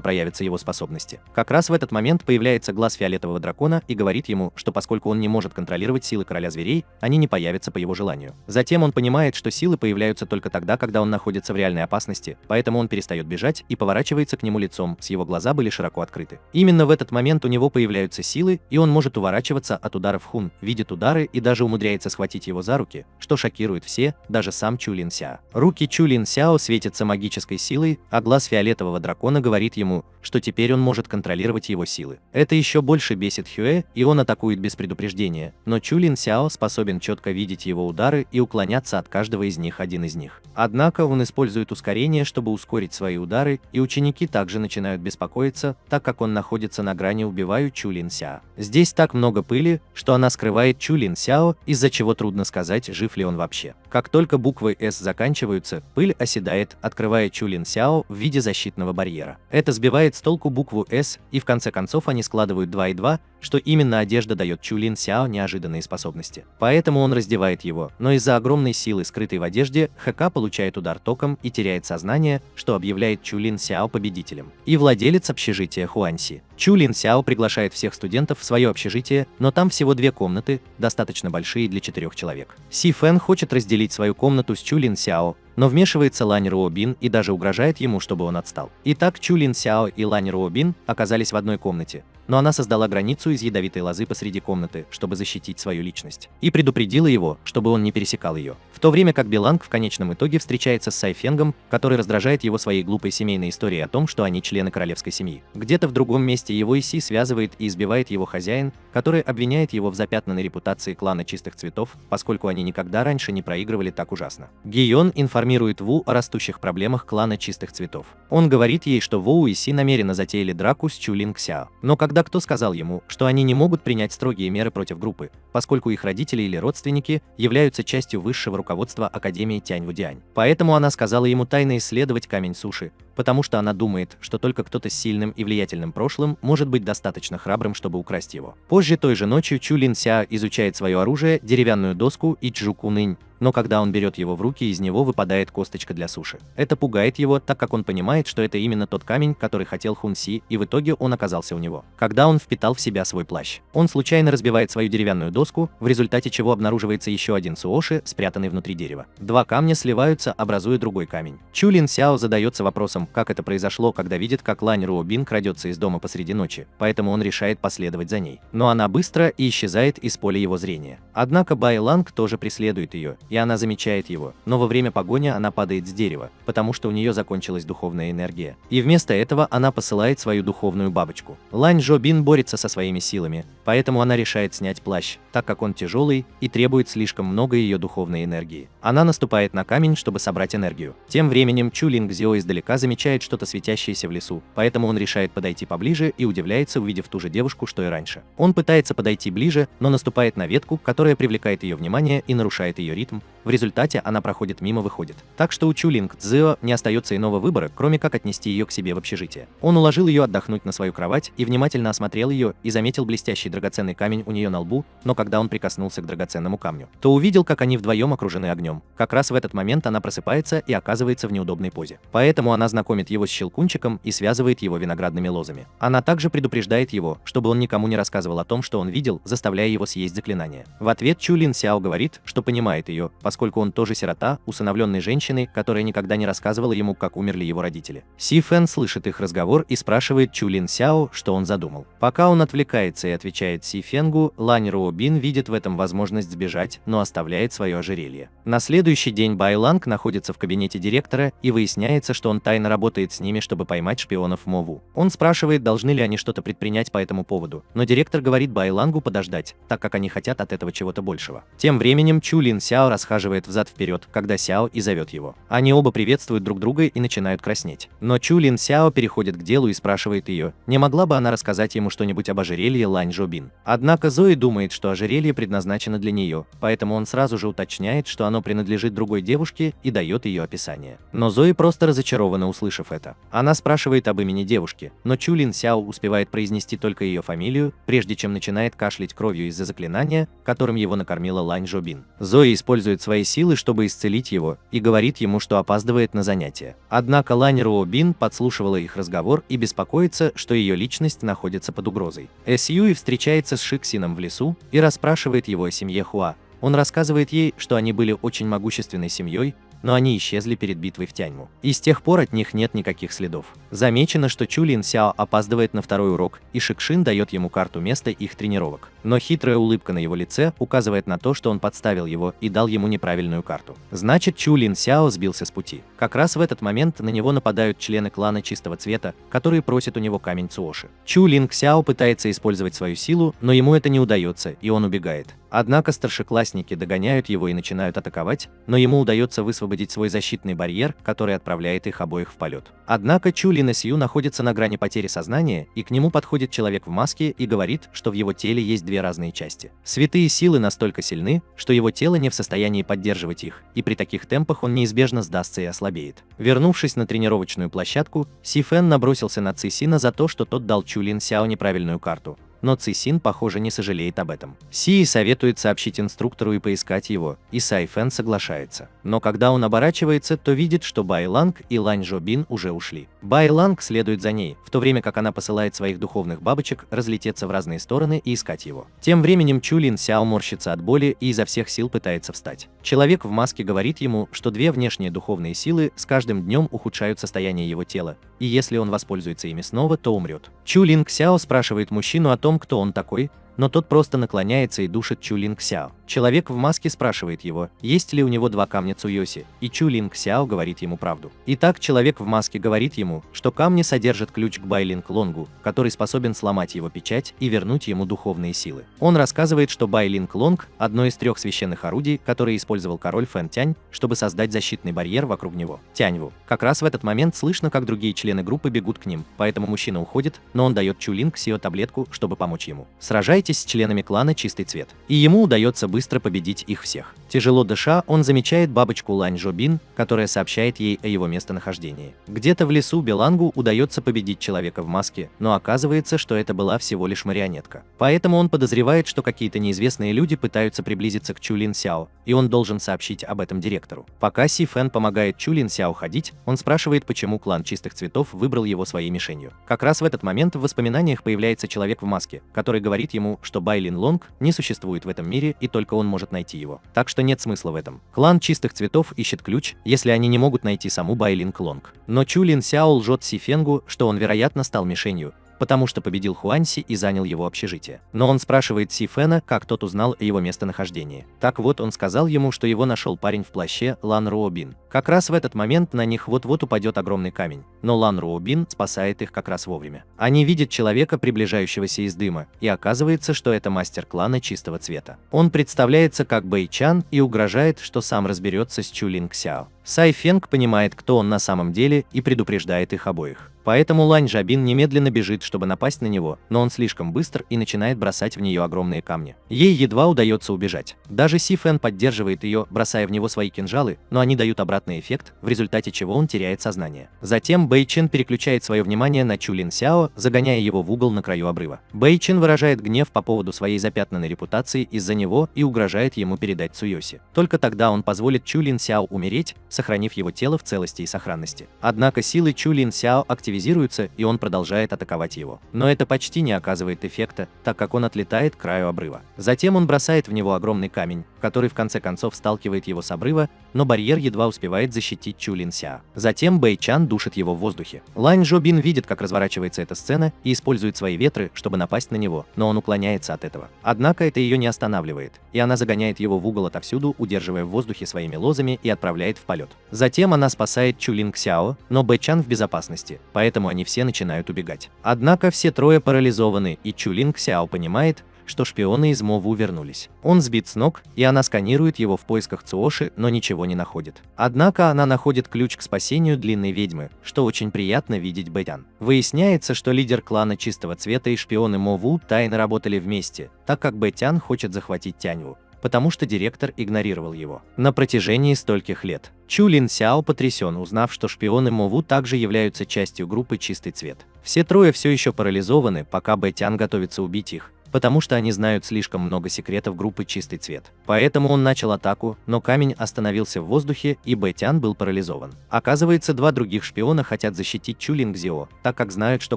проявятся его способности. Как раз в этот момент появляется глаз фиолетового дракона и говорит ему, что поскольку он не может контролировать силы короля зверей, они не появятся по его желанию. Затем он понимает, что силы появляются только тогда, когда он находится в реальной опасности, поэтому он перестает бежать и поворачивается к нему лицом, с его глаза были широко открыты. Именно в этот момент у него появляются силы, и он может уворачиваться от ударов Хун, видит удары и даже умудряется схватить его за руки, что шокирует все, даже сам Чулин Сяо. Руки Чулин Сяо светятся магической силой, а глаз фиолетового дракона говорит ему, что теперь он может контролировать его силы. Это еще больше бесит Хюэ, и он атакует без предупреждения, но Чулин Сяо способен четко видеть его удары и уклоняться от каждого из них один из них. Однако он использует ускорение, чтобы ускорить свои удары, и ученики также начинают беспокоиться, так как он находится на грани убиваю Чулин Сяо. Здесь так много пыли, что она скрывает Чулин Сяо, из-за чего трудно сказать, жив ли он вообще. Как только буквы «С» заканчиваются, пыль оседает, открывая Чулин Сяо в виде защитного барьера. Это сбивает с толку букву «С», и в конце концов они складывают 2 и 2, что именно одежда дает Чулин Сяо неожиданные способности. Поэтому он раздевает его, но из-за огромной силы, скрытой в одежде, ХК получает удар током и теряет сознание, что объявляет Чулин Сяо победителем. И владелец общежития Хуанси. Чулин Сяо приглашает всех студентов в свое общежитие, но там всего 2 комнаты, достаточно большие для 4 человек. Си Фэн хочет разделить свою комнату с Чулин Сяо, но вмешивается Лань Руобин и даже угрожает ему, чтобы он отстал. Итак, Чулин Сяо и Лань Руобин оказались в одной комнате, но она создала границу из ядовитой лозы посреди комнаты, чтобы защитить свою личность, и предупредила его, чтобы он не пересекал ее. В то время как Биланг в конечном итоге встречается с Сайфенгом, который раздражает его своей глупой семейной историей о том, что они члены королевской семьи. Где-то в другом месте его и Си связывает и избивает его хозяин, который обвиняет его в запятнанной репутации клана Чистых Цветов, поскольку они никогда раньше не проигрывали так ужасно. Гийон информирует Ву о растущих проблемах клана Чистых Цветов. Он говорит ей, что Ву и Си намеренно затеяли драку с Чулин Сяо. Но когда кто сказал ему, что они не могут принять строгие меры против группы, поскольку их родители или родственники являются частью высшего руководства Академии Тяньвудиань. Поэтому она сказала ему тайно исследовать камень суши, потому что она думает, что только кто-то с сильным и влиятельным прошлым может быть достаточно храбрым, чтобы украсть его. Позже той же ночью Чулин Сяо изучает свое оружие, деревянную доску и Чжукунынь, но когда он берет его в руки, из него выпадает косточка для суши. Это пугает его, так как он понимает, что это именно тот камень, который хотел Хунси, и в итоге он оказался у него. Когда он впитал в себя свой плащ, он случайно разбивает свою деревянную доску, в результате чего обнаруживается еще один суоши, спрятанный внутри дерева. 2 камня сливаются, образуя другой камень. Чулин Сяо задается вопросом, как это произошло, когда видит, как Лань Руобин крадется из дома посреди ночи, поэтому он решает последовать за ней. Но она быстро и исчезает из поля его зрения. Однако Бай Ланг тоже преследует ее, и она замечает его, но во время погони она падает с дерева, потому что у нее закончилась духовная энергия. И вместо этого она посылает свою духовную бабочку. Лань Жобин борется со своими силами, поэтому она решает снять плащ, так как он тяжелый и требует слишком много ее духовной энергии. Она наступает на камень, чтобы собрать энергию. Тем временем Чулин Гзио издалека замечает что-то светящееся в лесу, поэтому он решает подойти поближе и удивляется, увидев ту же девушку, что и раньше. Он пытается подойти ближе, но наступает на ветку, которая привлекает ее внимание и нарушает ее ритм. В результате она проходит мимо, выходит. Так что у Чулинг Цзио не остается иного выбора, кроме как отнести ее к себе в общежитие. Он уложил ее отдохнуть на свою кровать и внимательно осмотрел ее и заметил блестящий драгоценный камень у нее на лбу, но когда он прикоснулся к драгоценному камню, то увидел, как они вдвоем окружены огнем. Как раз в этот момент она просыпается и оказывается в неудобной позе. Поэтому она знакомит его с Щелкунчиком и связывает его виноградными лозами. Она также предупреждает его, чтобы он никому не рассказывал о том, что он видел, заставляя его съесть заклинание. В ответ Чулин Сяо говорит, что понимает ее, поскольку поскольку он тоже сирота, усыновленный женщиной, которая никогда не рассказывала ему, как умерли его родители. Си Фэн слышит их разговор и спрашивает Чу Лин Сяо, что он задумал. Пока он отвлекается и отвечает Си Фенгу, Лань Руобин видит в этом возможность сбежать, но оставляет свое ожерелье. На следующий день Байланг находится в кабинете директора, и выясняется, что он тайно работает с ними, чтобы поймать шпионов Мову. Он спрашивает, должны ли они что-то предпринять по этому поводу, но директор говорит Байлангу подождать, так как они хотят от этого чего-то большего. Тем временем Чу Лин Сяо расхаживает взад-вперед, когда Сяо и зовет его. Они оба приветствуют друг друга и начинают краснеть. Но Чу Лин Сяо переходит к делу и спрашивает ее, не могла бы она рассказать ему что-нибудь об ожерелье Лань Жобин. Однако Зои думает, что ожерелье предназначено для нее, поэтому он сразу же уточняет, что оно принадлежит другой девушке, и дает ее описание. Но Зои просто разочарована, услышав это. Она спрашивает об имени девушки, но Чу Лин Сяо успевает произнести только ее фамилию, прежде чем начинает кашлять кровью из-за заклинания, которым его накормила Лань Жобин. Зои использует свои силы, чтобы исцелить его, и говорит ему, что опаздывает на занятия. Однако Лань Руобин подслушивала их разговор и беспокоится, что ее личность находится под угрозой. Сьюи встречается с Шиксином в лесу и расспрашивает его о семье Хуа. Он рассказывает ей, что они были очень могущественной семьей, но они исчезли перед битвой в Тяньму. И с тех пор от них нет никаких следов. Замечено, что Чу Лин Сяо опаздывает на второй урок, и Шикшин дает ему карту места их тренировок. Но хитрая улыбка на его лице указывает на то, что он подставил его и дал ему неправильную карту. Значит, Чу Лин Сяо сбился с пути. Как раз в этот момент на него нападают члены клана Чистого Цвета, которые просят у него камень Цуоши. Чу Лин Сяо пытается использовать свою силу, но ему это не удается, и он убегает. Однако старшеклассники догоняют его и начинают атаковать, но ему удается высвободить свой защитный барьер, который отправляет их обоих в полет. Однако Чу Лин Сью находится на грани потери сознания, и к нему подходит человек в маске и говорит, что в его теле есть две разные части. Святые силы настолько сильны, что его тело не в состоянии поддерживать их, и при таких темпах он неизбежно сдастся и ослабеет. Вернувшись на тренировочную площадку, Си Фэн набросился на Ци Сина за то, что тот дал Чу Лин Сяо неправильную карту. Но Ци Син, похоже, не сожалеет об этом. Си советует сообщить инструктору и поискать его, и Сай Фэн соглашается. Но когда он оборачивается, то видит, что Байланг и Лань Жобин уже ушли. Байланг следует за ней, в то время как она посылает своих духовных бабочек разлететься в разные стороны и искать его. Тем временем Чу Лин Сяо морщится от боли и изо всех сил пытается встать. Человек в маске говорит ему, что две внешние духовные силы с каждым днем ухудшают состояние его тела, и если он воспользуется ими снова, то умрет. Чу Лин Сяо спрашивает мужчину о том, кто он такой, но тот просто наклоняется и душит Чу Лин Сяо. Человек в маске спрашивает его, есть ли у него два камня Цуёси, и Чу Лин Сяо говорит ему правду. Итак, человек в маске говорит ему, что камни содержат ключ к Байлинг Лонгу, который способен сломать его печать и вернуть ему духовные силы. Он рассказывает, что Байлинг Лонг – одно из трех священных орудий, которые использовал король Фэн Тянь, чтобы создать защитный барьер вокруг него. Тяньву. Как раз в этот момент слышно, как другие члены группы бегут к ним, поэтому мужчина уходит, но он дает Чу Лин Сяо таблетку, чтобы помочь ему. Сражайтесь с членами клана Чистый Цвет. И ему удается быстро победить их всех. Тяжело дыша, он замечает бабочку Лань Жобин, которая сообщает ей о его местонахождении. Где-то в лесу Белангу удается победить человека в маске, но оказывается, что это была всего лишь марионетка. Поэтому он подозревает, что какие-то неизвестные люди пытаются приблизиться к Чу Лин Сяо, и он должен сообщить об этом директору. Пока Си Фэн помогает Чу Лин Сяо ходить, он спрашивает, почему клан Чистых Цветов выбрал его своей мишенью. Как раз в этот момент в воспоминаниях появляется человек в маске, который говорит ему, что Байлин Лонг не существует в этом мире, и только он может найти его. Так что нет смысла в этом. Клан Чистых Цветов ищет ключ, если они не могут найти саму Байлинг Лонг. Но Чу Лин Сяо лжет Си Фенгу, что он, вероятно, стал мишенью, потому что победил Хуанси и занял его общежитие. Но он спрашивает Си Фэна, как тот узнал о его местонахождении. Так вот, он сказал ему, что его нашел парень в плаще Лан Руобин. Как раз в этот момент на них вот-вот упадет огромный камень, но Лан Руобин спасает их как раз вовремя. Они видят человека, приближающегося из дыма, и оказывается, что это мастер клана Чистого Цвета. Он представляется как Бэй Чан и угрожает, что сам разберется с Чу Лин Сяо. Сай Фенг понимает, кто он на самом деле, и предупреждает их обоих. Поэтому Лань Жобин немедленно бежит, чтобы напасть на него, но он слишком быстр и начинает бросать в нее огромные камни. Ей едва удается убежать. Даже Си Фэн поддерживает ее, бросая в него свои кинжалы, но они дают обратный эффект, в результате чего он теряет сознание. Затем Бэй Чин переключает свое внимание на Чу Лин Сяо, загоняя его в угол на краю обрыва. Бэй Чин выражает гнев по поводу своей запятнанной репутации из-за него и угрожает ему передать Цуёси. Только тогда он позволит Чу Лин Сяо умереть, сохранив его тело в целости и сохранности. Однако силы Чу Лин Сяо активизируются, и он продолжает атаковать его. Но это почти не оказывает эффекта, так как он отлетает к краю обрыва. Затем он бросает в него огромный камень, который в конце концов сталкивает его с обрыва, но барьер едва успевает защитить Чу Лин Сяо. Затем Бэй Чан душит его в воздухе. Лань Жобин видит, как разворачивается эта сцена, и использует свои ветры, чтобы напасть на него, но он уклоняется от этого. Однако это ее не останавливает, и она загоняет его в угол отовсюду, удерживая в воздухе своими лозами, и отправляет в полет. Затем она спасает Чу Лин Сяо, но Бэй Чан в безопасности, поэтому они все начинают убегать. Однако все трое парализованы, и Чу Лин Сяо понимает, что шпионы из Мову вернулись. Он сбит с ног, и она сканирует его в поисках Цуоши, но ничего не находит. Однако она находит ключ к спасению длинной ведьмы, что очень приятно видеть Бэйчан. Выясняется, что лидер клана Чистого Цвета и шпионы Мову тайно работали вместе, так как Бэйчан хочет захватить Тяньву, потому что директор игнорировал его на протяжении стольких лет. Чу Лин Сяо потрясен, узнав, что шпионы Мову также являются частью группы Чистый Цвет. Все трое все еще парализованы, пока Бэйчан готовится убить их, потому что они знают слишком много секретов группы Чистый Цвет. Поэтому он начал атаку, но камень остановился в воздухе, и Бэйчан был парализован. Оказывается, два других шпиона хотят защитить Чу Лин Кзио, так как знают, что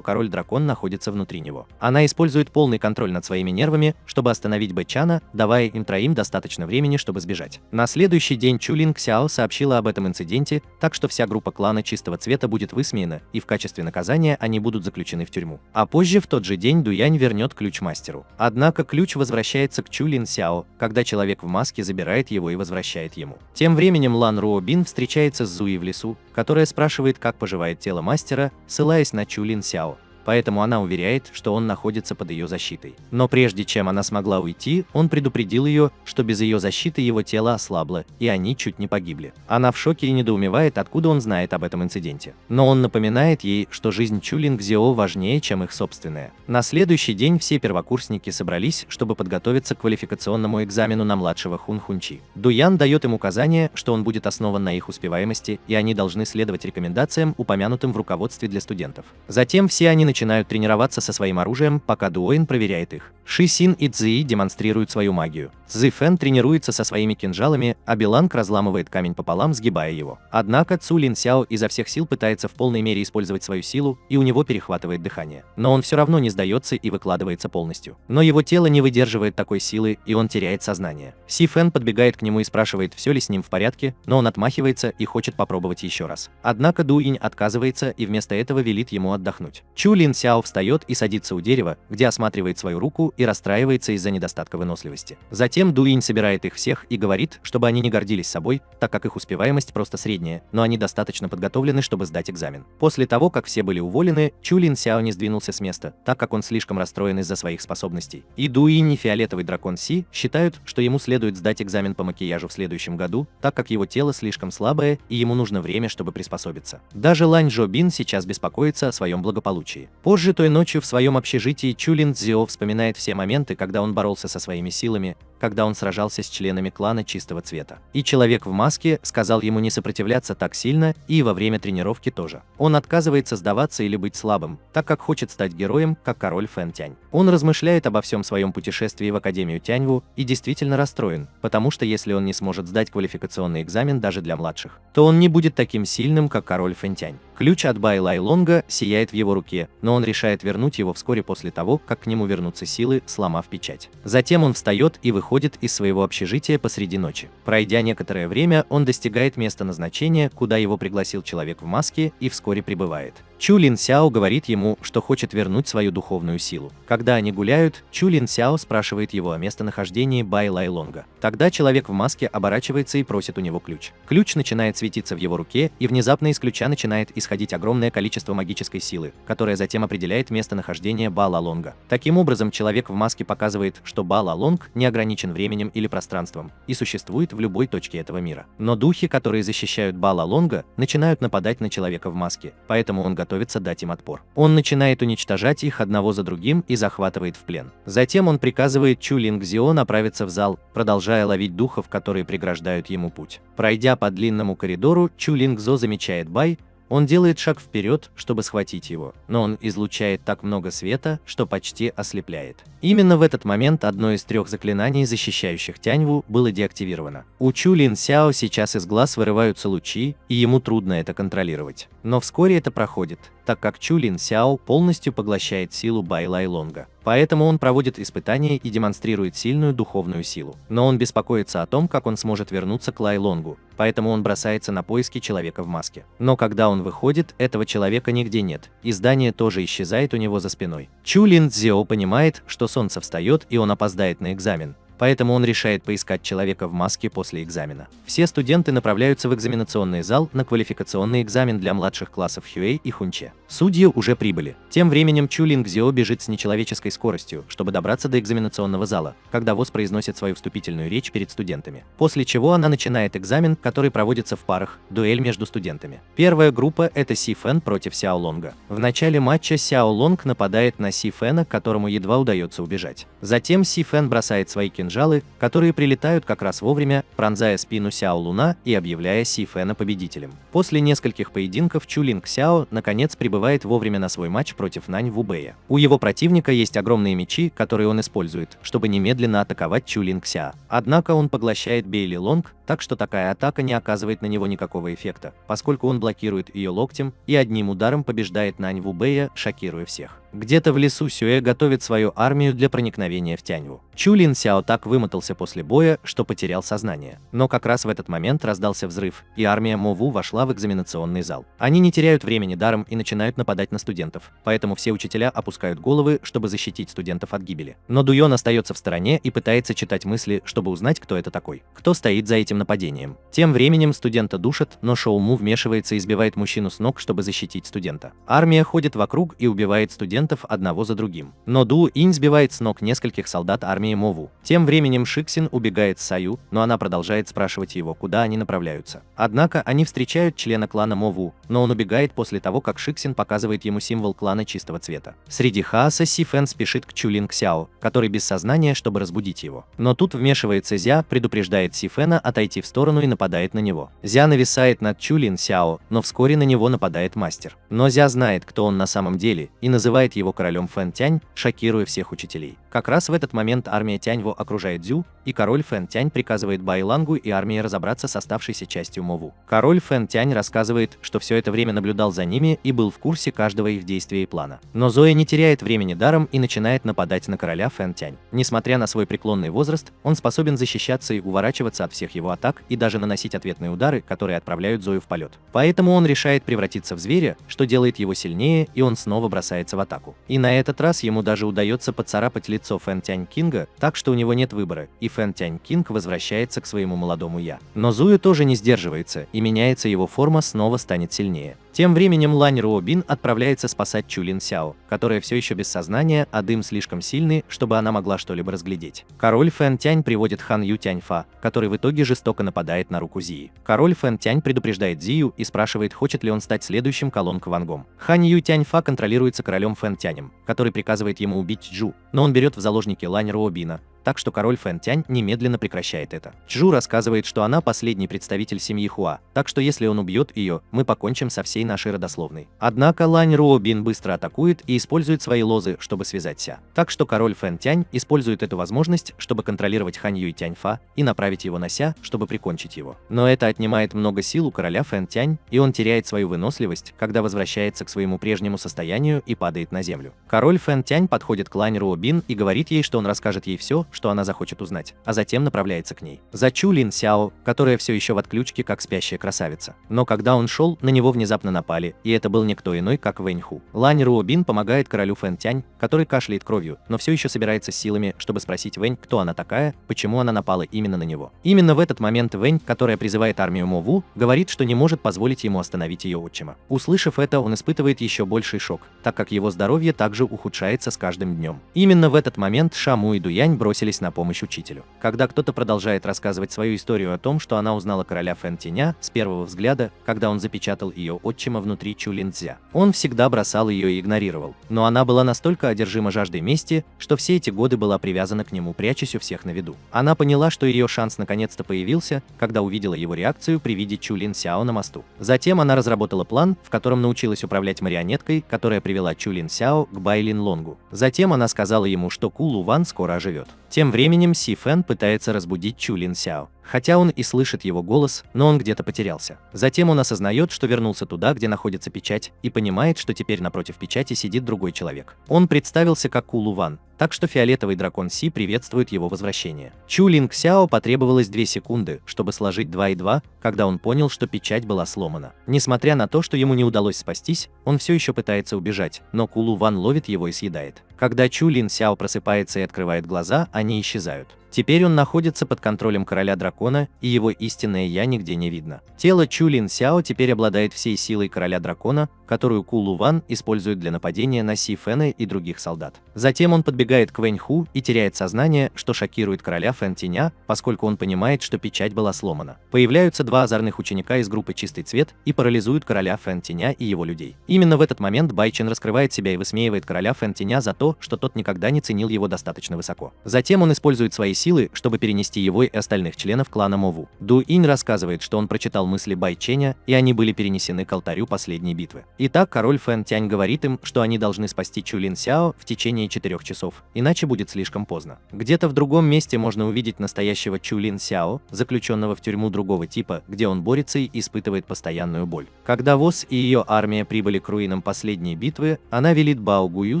король-дракон находится внутри него. Она использует полный контроль над своими нервами, чтобы остановить Бэйчана, давая им троим достаточно времени, чтобы сбежать. На следующий день Чу Лин Ксяо сообщила об этом инциденте, так что вся группа клана Чистого Цвета будет высмеяна, и в качестве наказания они будут заключены в тюрьму. А позже в тот же день Дуянь вернет ключ мастеру. Однако ключ возвращается к Чу Лин Сяо, когда человек в маске забирает его и возвращает ему. Тем временем Лан Руобин встречается с Зуи в лесу, которая спрашивает, как поживает тело мастера, ссылаясь на Чу Лин Сяо. Поэтому она уверяет, что он находится под ее защитой. Но прежде чем она смогла уйти, он предупредил ее, что без ее защиты его тело ослабло, и они чуть не погибли. Она в шоке и недоумевает, откуда он знает об этом инциденте. Но он напоминает ей, что жизнь Чу Лин Кзио важнее, чем их собственная. На следующий день все первокурсники собрались, чтобы подготовиться к квалификационному экзамену на младшего Хун Хунчи. Дуян дает им указание, что он будет основан на их успеваемости, и они должны следовать рекомендациям, упомянутым в руководстве для студентов. Затем все они начинают тренироваться со своим оружием, пока Дуоин проверяет их. Ши Син и Цзи демонстрируют свою магию. Цзи Фэн тренируется со своими кинжалами, а Биланг разламывает камень пополам, сгибая его. Однако Цу Лин Сяо изо всех сил пытается в полной мере использовать свою силу, и у него перехватывает дыхание. Но он все равно не сдается и выкладывается полностью. Но его тело не выдерживает такой силы, и он теряет сознание. Си Фэн подбегает к нему и спрашивает, все ли с ним в порядке, но он отмахивается и хочет попробовать еще раз. Однако Дуинь отказывается и вместо этого велит ему отдохнуть. Чу Лин Сяо встает и садится у дерева, где осматривает свою руку и расстраивается из-за недостатка выносливости. Затем Дуинь собирает их всех и говорит, чтобы они не гордились собой, так как их успеваемость просто средняя, но они достаточно подготовлены, чтобы сдать экзамен. После того, как все были уволены, Чу Лин Сяо не сдвинулся с места, так как он слишком расстроен из-за своих способностей. И Дуинь и фиолетовый дракон Си считают, что ему следует сдать экзамен по макияжу в следующем году, так как его тело слишком слабое и ему нужно время, чтобы приспособиться. Даже Лань Жобин сейчас беспокоится о своем благополучии. Позже той ночью в своем общежитии Чу Лин Цзио вспоминает все моменты, когда он боролся со своими силами, когда он сражался с членами клана Чистого Цвета. И человек в маске сказал ему не сопротивляться так сильно, и во время тренировки тоже. Он отказывается сдаваться или быть слабым, так как хочет стать героем, как король Фэн Тянь. Он размышляет обо всем своем путешествии в Академию Тяньву и действительно расстроен, потому что если он не сможет сдать квалификационный экзамен даже для младших, то он не будет таким сильным, как король Фэн Тянь. Ключ от Бай Лай Лонга сияет в его руке, но он решает вернуть его вскоре после того, как к нему вернутся силы, сломав печать. Затем он встает и выходит из своего общежития посреди ночи. Пройдя некоторое время, он достигает места назначения, куда его пригласил человек в маске, и вскоре прибывает. Чу Лин Сяо говорит ему, что хочет вернуть свою духовную силу. Когда они гуляют, Чу Лин Сяо спрашивает его о местонахождении Бай Лай Лонга. Тогда человек в маске оборачивается и просит у него ключ. Ключ начинает светиться в его руке, и внезапно из ключа начинает исходить огромное количество магической силы, которая затем определяет местонахождение Ба Ла Лонга. Таким образом, человек в маске показывает, что Ба Ла Лонг не ограничен временем или пространством и существует в любой точке этого мира. Но духи, которые защищают Ба Ла Лонга, начинают нападать на человека в маске, поэтому он готовится дать им отпор. Он начинает уничтожать их одного за другим и захватывает в плен. Затем он приказывает Чу Лин Кзио направиться в зал, продолжая ловить духов, которые преграждают ему путь. Пройдя по длинному коридору, Чу Лин Кзо замечает Бай. Он делает шаг вперед, чтобы схватить его, но он излучает так много света, что почти ослепляет. Именно в этот момент одно из 3 заклинаний, защищающих Тяньву, было деактивировано. У Чу Лин Сяо сейчас из глаз вырываются лучи, и ему трудно это контролировать. Но вскоре это проходит, так как Чу Лин Сяо полностью поглощает силу Бай Лай Лонга. Поэтому он проводит испытания и демонстрирует сильную духовную силу. Но он беспокоится о том, как он сможет вернуться к Лай Лонгу, поэтому он бросается на поиски человека в маске. Но когда он выходит, этого человека нигде нет, и здание тоже исчезает у него за спиной. Чу Лин Цзео понимает, что солнце встает и он опоздает на экзамен. Поэтому он решает поискать человека в маске после экзамена. Все студенты направляются в экзаменационный зал на квалификационный экзамен для младших классов Хюэй и Хунче. Судьи уже прибыли. Тем временем Чу Лингзео бежит с нечеловеческой скоростью, чтобы добраться до экзаменационного зала, когда ВОЗ произносит свою вступительную речь перед студентами. После чего она начинает экзамен, который проводится в парах, дуэль между студентами. Первая группа – это Си Фэн против Сяо Лонга. В начале матча Сяо Лонг нападает на Си Фэна, которому едва удается убежать. Затем Си Фэн бросает свои кинжалы, которые прилетают как раз вовремя, пронзая спину Сяо Луна и объявляя Си Фэна победителем. После нескольких поединков Чу Линг Сяо наконец прибывает вовремя на свой матч против Нань Вубэя. У его противника есть огромные мечи, которые он использует, чтобы немедленно атаковать Чу Линг Сяо. Однако он поглощает Бейли Лонг, так что такая атака не оказывает на него никакого эффекта, поскольку он блокирует ее локтем и одним ударом побеждает Нань Вубэя, шокируя всех. Где-то в лесу Сюэ готовит свою армию для проникновения в Тяньву. Чу Лин Сяо так вымотался после боя, что потерял сознание. Но как раз в этот момент раздался взрыв, и армия Мову вошла в экзаменационный зал. Они не теряют времени даром и начинают нападать на студентов, поэтому все учителя опускают головы, чтобы защитить студентов от гибели. Но Дуйон остается в стороне и пытается читать мысли, чтобы узнать, кто это такой, кто стоит за этим нападением. Тем временем студента душат, но Шоу Му вмешивается и сбивает мужчину с ног, чтобы защитить студента. Армия ходит вокруг и убивает студентов одного за другим. Но Ду Инь сбивает с ног нескольких солдат армии Мову. Тем временем Шиксин убегает с Саю, но она продолжает спрашивать его, куда они направляются. Однако они встречают члена клана Мову, но он убегает после того, как Шиксин показывает ему символ клана чистого цвета. Среди хаоса Си Фэн спешит к Чу Линг Сяо, который без сознания, чтобы разбудить его. Но тут вмешивается Зя, предупреждает Си Фэна отойти в сторону и нападает на него. Зя нависает над Чу Лин Сяо, но вскоре на него нападает мастер. Но Зя знает, кто он на самом деле, и называет его королем Фэн Тянь, шокируя всех учителей. Как раз в этот момент армия Тяньву окружает Дзю, и король Фэн Тянь приказывает Байлангу и армии разобраться с оставшейся частью Мову. Король Фэн Тянь рассказывает, что все это время наблюдал за ними и был в курсе каждого их действия и плана. Но Зоя не теряет времени даром и начинает нападать на короля Фэн Тянь. Несмотря на свой преклонный возраст, он способен защищаться и уворачиваться от всех его атак и даже наносить ответные удары, которые отправляют Зою в полет. Поэтому он решает превратиться в зверя, что делает его сильнее, и он снова бросается в атаку. И на этот раз ему даже удается поцарапать лицо Фэн Тянь Кинга, так что у него нет выбора, и Фэн Тянь Кинг возвращается к своему молодому я. Но Зую тоже не сдерживается, и меняется его форма, снова станет сильнее. Тем временем Лань Руобин отправляется спасать Чу Лин Сяо, которая все еще без сознания, а дым слишком сильный, чтобы она могла что-либо разглядеть. Король Фэн Тянь приводит Хан Ю Тяньфа, который в итоге жестоко нападает на руку Зии. Король Фэн Тянь предупреждает Зию и спрашивает, хочет ли он стать следующим Колон Квангом. Хан Ю Тяньфа контролируется королем Фэн Тянем, который приказывает ему убить Чжу, но он берет в заложники Лань Руобина. Так что король Фэн Тянь немедленно прекращает это. Чжу рассказывает, что она последний представитель семьи Хуа, так что если он убьет ее, мы покончим со всей нашей родословной. Однако Лань Руобин быстро атакует и использует свои лозы, чтобы связать Ся. Так что король Фэн Тянь использует эту возможность, чтобы контролировать Хан Юй Тяньфа и направить его на Ся, чтобы прикончить его. Но это отнимает много сил у короля Фэн Тянь, и он теряет свою выносливость, когда возвращается к своему прежнему состоянию и падает на землю. Король Фэн Тянь подходит к Лань Руобин и говорит ей, что он расскажет ей все, что она захочет узнать, а затем направляется к ней. За Чу Лин Сяо, которая все еще в отключке, как спящая красавица. Но когда он шел, на него внезапно напали, и это был никто иной, как Вэнь Ху. Лань Руобин помогает королю Фэн Тянь, который кашляет кровью, но все еще собирается с силами, чтобы спросить Вэнь, кто она такая, почему она напала именно на него. Именно в этот момент Вэнь, которая призывает армию Мову, говорит, что не может позволить ему остановить ее отчима. Услышав это, он испытывает еще больший шок, так как его здоровье также ухудшается с каждым днем. Именно в этот момент Шаму и Дуянь бросились на помощь учителю. Когда кто-то продолжает рассказывать свою историю о том, что она узнала короля Фэн Тяня с первого взгляда, когда он запечатал ее отчима внутри Чу Лин Цзя. Он всегда бросал ее и игнорировал. Но она была настолько одержима жаждой мести, что все эти годы была привязана к нему, прячась у всех на виду. Она поняла, что ее шанс наконец-то появился, когда увидела его реакцию при виде Чу Лин Сяо на мосту. Затем она разработала план, в котором научилась управлять марионеткой, которая привела Чу Лин Сяо к Бай Лин Лонгу. Затем она сказала ему, что Ку Лу Ван скоро оживет. Тем временем Си Фэн пытается разбудить Чу Лин Сяо. хотя он и слышит его голос, но он где-то потерялся. Затем он осознает, что вернулся туда, где находится печать, и понимает, что теперь напротив печати сидит другой человек. Он представился как Кулу Ван, так что фиолетовый дракон Си приветствует его возвращение. Чу Линг Сяо потребовалось 2 секунды, чтобы сложить 2 и 2, когда он понял, что печать была сломана. Несмотря на то, что ему не удалось спастись, он все еще пытается убежать, но Кулу Ван ловит его и съедает. Когда Чу Лин Сяо просыпается и открывает глаза, они исчезают. Теперь он находится под контролем короля дракона, и его истинное я нигде не видно. Тело Чу Лин Сяо теперь обладает всей силой короля дракона, которую Кулу Ван использует для нападения на Си Фэна и других солдат. Затем он подбегает к Вэнь Ху и теряет сознание, что шокирует короля Фэн Тиня, поскольку он понимает, что печать была сломана. Появляются 2 озорных ученика из группы «Чистый цвет» и парализуют короля Фэн Тиня и его людей. Именно в этот момент Бай Чен раскрывает себя и высмеивает короля Фэн Тиня за то, что тот никогда не ценил его достаточно высоко. Затем он использует свои силы, чтобы перенести его и остальных членов клана Мову. Ду Инь рассказывает, что он прочитал мысли Бай Ченя, и они были перенесены к алтарю последней битвы. Итак, король Фэн Тянь говорит им, что они должны спасти Чу Лин Сяо в течение 4 часов, иначе будет слишком поздно. Где-то в другом месте можно увидеть настоящего Чу Лин Сяо, заключенного в тюрьму другого типа, где он борется и испытывает постоянную боль. Когда Вос и ее армия прибыли к руинам последней битвы, она велит Бао Гую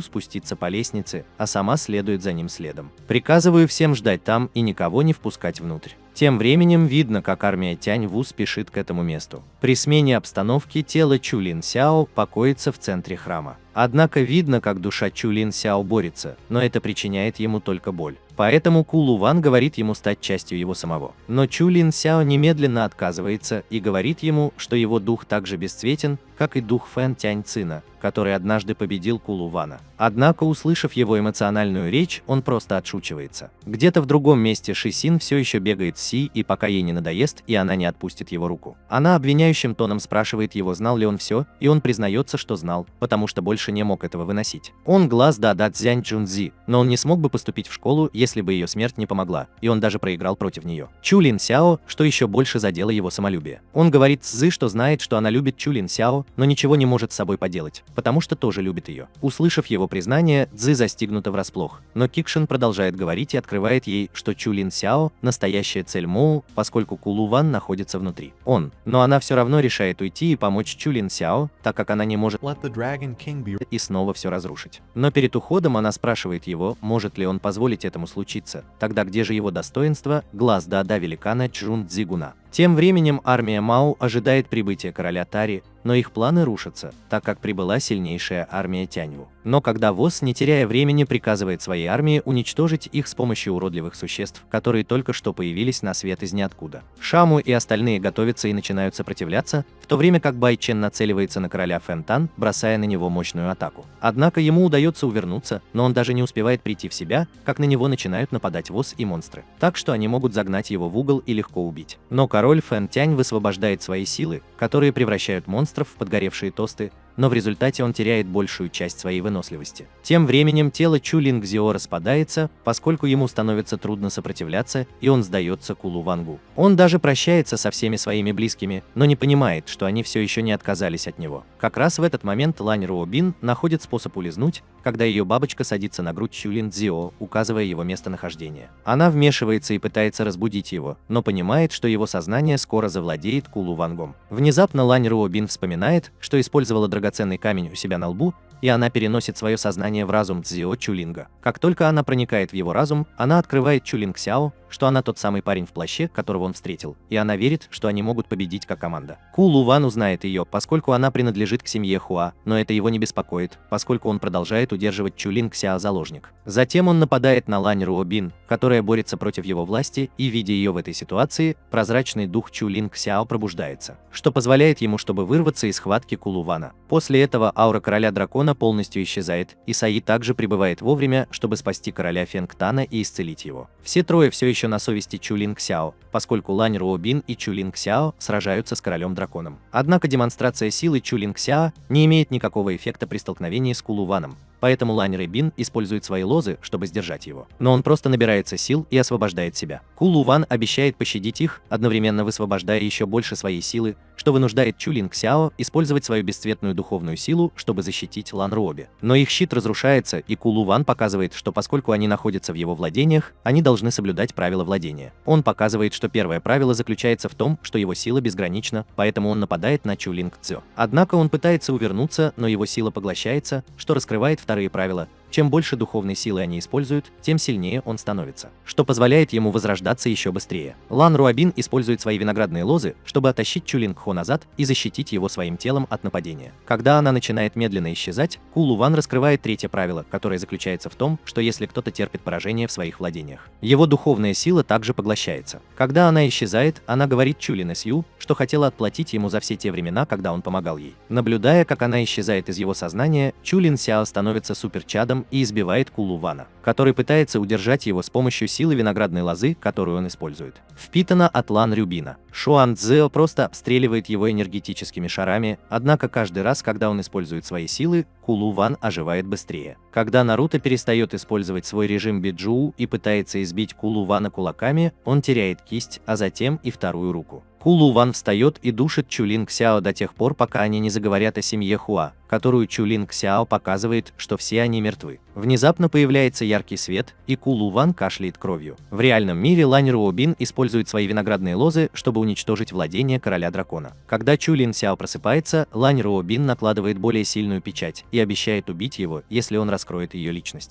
спуститься по лестнице, а сама следует за ним следом. Приказываю всем ждать там и никого не впускать внутрь. Тем временем видно, как армия Тянь Ву спешит к этому месту. При смене обстановки тело Чу Лин Сяо покоится в центре храма. Однако видно, как душа Чу Лин Сяо борется, но это причиняет ему только боль. Поэтому Кулу Ван говорит ему стать частью его самого. Но Чу Лин Сяо немедленно отказывается и говорит ему, что его дух так же бесцветен, как и дух Фэн Тянь Цина, который однажды победил Кулу Вана. Однако, услышав его эмоциональную речь, он просто отшучивается. Где-то в другом месте Ши Син все еще бегает с Си, и пока ей не надоест, и она не отпустит его руку. Она обвиняющим тоном спрашивает его, знал ли он все, и он признается, что знал, потому что больше не мог этого выносить. Он глаз да Цзянь Чжунзи, но он не смог бы поступить в школу, если бы ее смерть не помогла, и он даже проиграл против нее. Чу Лин Сяо, что еще больше задело его самолюбие. Он говорит Цзы, что знает, что она любит Чу Лин Сяо, но ничего не может с собой поделать, потому что тоже любит ее. Услышав его признание, Цзы застигнута врасплох, но Кикшин продолжает говорить и открывает ей, что Чу Лин Сяо – настоящая цель Моу, поскольку Кулу Ван находится внутри. Но она все равно решает уйти и помочь Чу Лин Сяо, так как она не может и снова все разрушить. Но перед уходом она спрашивает его, может ли он позволить этому случиться, тогда где же его достоинство, глаз да великана Чжун Цзигуна. Тем временем армия Мао ожидает прибытия короля Тари, но их планы рушатся, так как прибыла сильнейшая армия Тяньву. Но когда Вос, не теряя времени, приказывает своей армии уничтожить их с помощью уродливых существ, которые только что появились на свет из ниоткуда. Шаму и остальные готовятся и начинают сопротивляться, в то время как Бай Чен нацеливается на короля Фэн Тан, бросая на него мощную атаку. Однако ему удается увернуться, но он даже не успевает прийти в себя, как на него начинают нападать Вос и монстры. Так что они могут загнать его в угол и легко убить. Но король Фэн Тянь высвобождает свои силы, которые превращают монстров в подгоревшие тосты, но в результате он теряет большую часть своей выносливости. Тем временем тело Чу Линг Зио распадается, поскольку ему становится трудно сопротивляться, и он сдается Кулу Вангу. Он даже прощается со всеми своими близкими, но не понимает, что они все еще не отказались от него. Как раз в этот момент Лань Руобин находит способ улизнуть, когда ее бабочка садится на грудь Чу Линг Зио, указывая его местонахождение. Она вмешивается и пытается разбудить его, но понимает, что его сознание скоро завладеет Кулу Вангом. Внезапно Лань Руобин вспоминает, что использовала драгоценный камень у себя на лбу, и она переносит свое сознание в разум Цзио Чулинга. Как только она проникает в его разум, она открывает Чулинг Сяо, что она тот самый парень в плаще, которого он встретил, и она верит, что они могут победить как команда. Кулу Ван узнает ее, поскольку она принадлежит к семье Хуа, но это его не беспокоит, поскольку он продолжает удерживать Чулинг Сяо заложник. Затем он нападает на Лань Руобин, которая борется против его власти, и, видя ее в этой ситуации, прозрачный дух Чулинг Сяо пробуждается, что позволяет ему, чтобы вырваться из схватки Кулу Вана. После этого аура короля дракона полностью исчезает, и Саи также прибывает вовремя, чтобы спасти короля Фенгтана и исцелить его. Все трое все еще на совести Чулинг Сяо, поскольку Лань Руобин и Чулинг Сяо сражаются с королем драконом. Однако демонстрация силы Чулинг Сяо не имеет никакого эффекта при столкновении с Кулу Ваном, поэтому Лань Рэйбин использует свои лозы, чтобы сдержать его. Но он просто набирается сил и освобождает себя. Ку Луван обещает пощадить их, одновременно высвобождая еще больше своей силы, что вынуждает Чулинг Сяо использовать свою бесцветную духовную силу, чтобы защитить Лан Руоби. Но их щит разрушается, и Ку Луван показывает, что поскольку они находятся в его владениях, они должны соблюдать правила владения. Он показывает, что первое правило заключается в том, что его сила безгранична, поэтому он нападает на Чулинг Цзё. Однако он пытается увернуться, но его сила поглощается, что раскрывает вторые правила. Чем больше духовной силы они используют, тем сильнее он становится, что позволяет ему возрождаться еще быстрее. Лан Руобин использует свои виноградные лозы, чтобы оттащить Чулинг Хо назад и защитить его своим телом от нападения. Когда она начинает медленно исчезать, Ку Луван раскрывает третье правило, которое заключается в том, что если кто-то терпит поражение в своих владениях, его духовная сила также поглощается. Когда она исчезает, она говорит Чулин Сью, что хотела отплатить ему за все те времена, когда он помогал ей. Наблюдая, как она исчезает из его сознания, Чулин Сяо становится суперчадом и избивает Ку Лувана, который пытается удержать его с помощью силы виноградной лозы, которую он использует. Впитано от Лан Рюбина. Шуан Цзэо просто обстреливает его энергетическими шарами, однако каждый раз, когда он использует свои силы, Ку Луван оживает быстрее. Когда Наруто перестает использовать свой режим Биджуу и пытается избить Ку Лувана кулаками, он теряет кисть, а затем и вторую руку. Ку Луван встает и душит Чулинг Сяо до тех пор, пока они не заговорят о семье Хуа, которую Чулинг Сяо показывает, что все они мертвы. Внезапно появляется яркий свет, и Ку Луван кашляет кровью. В реальном мире Лань Руобин использует свои виноградные лозы, чтобы уничтожить владение короля дракона. Когда Чулин Сяо просыпается, Лань Руобин накладывает более сильную печать и обещает убить его, если он раскроет ее личность.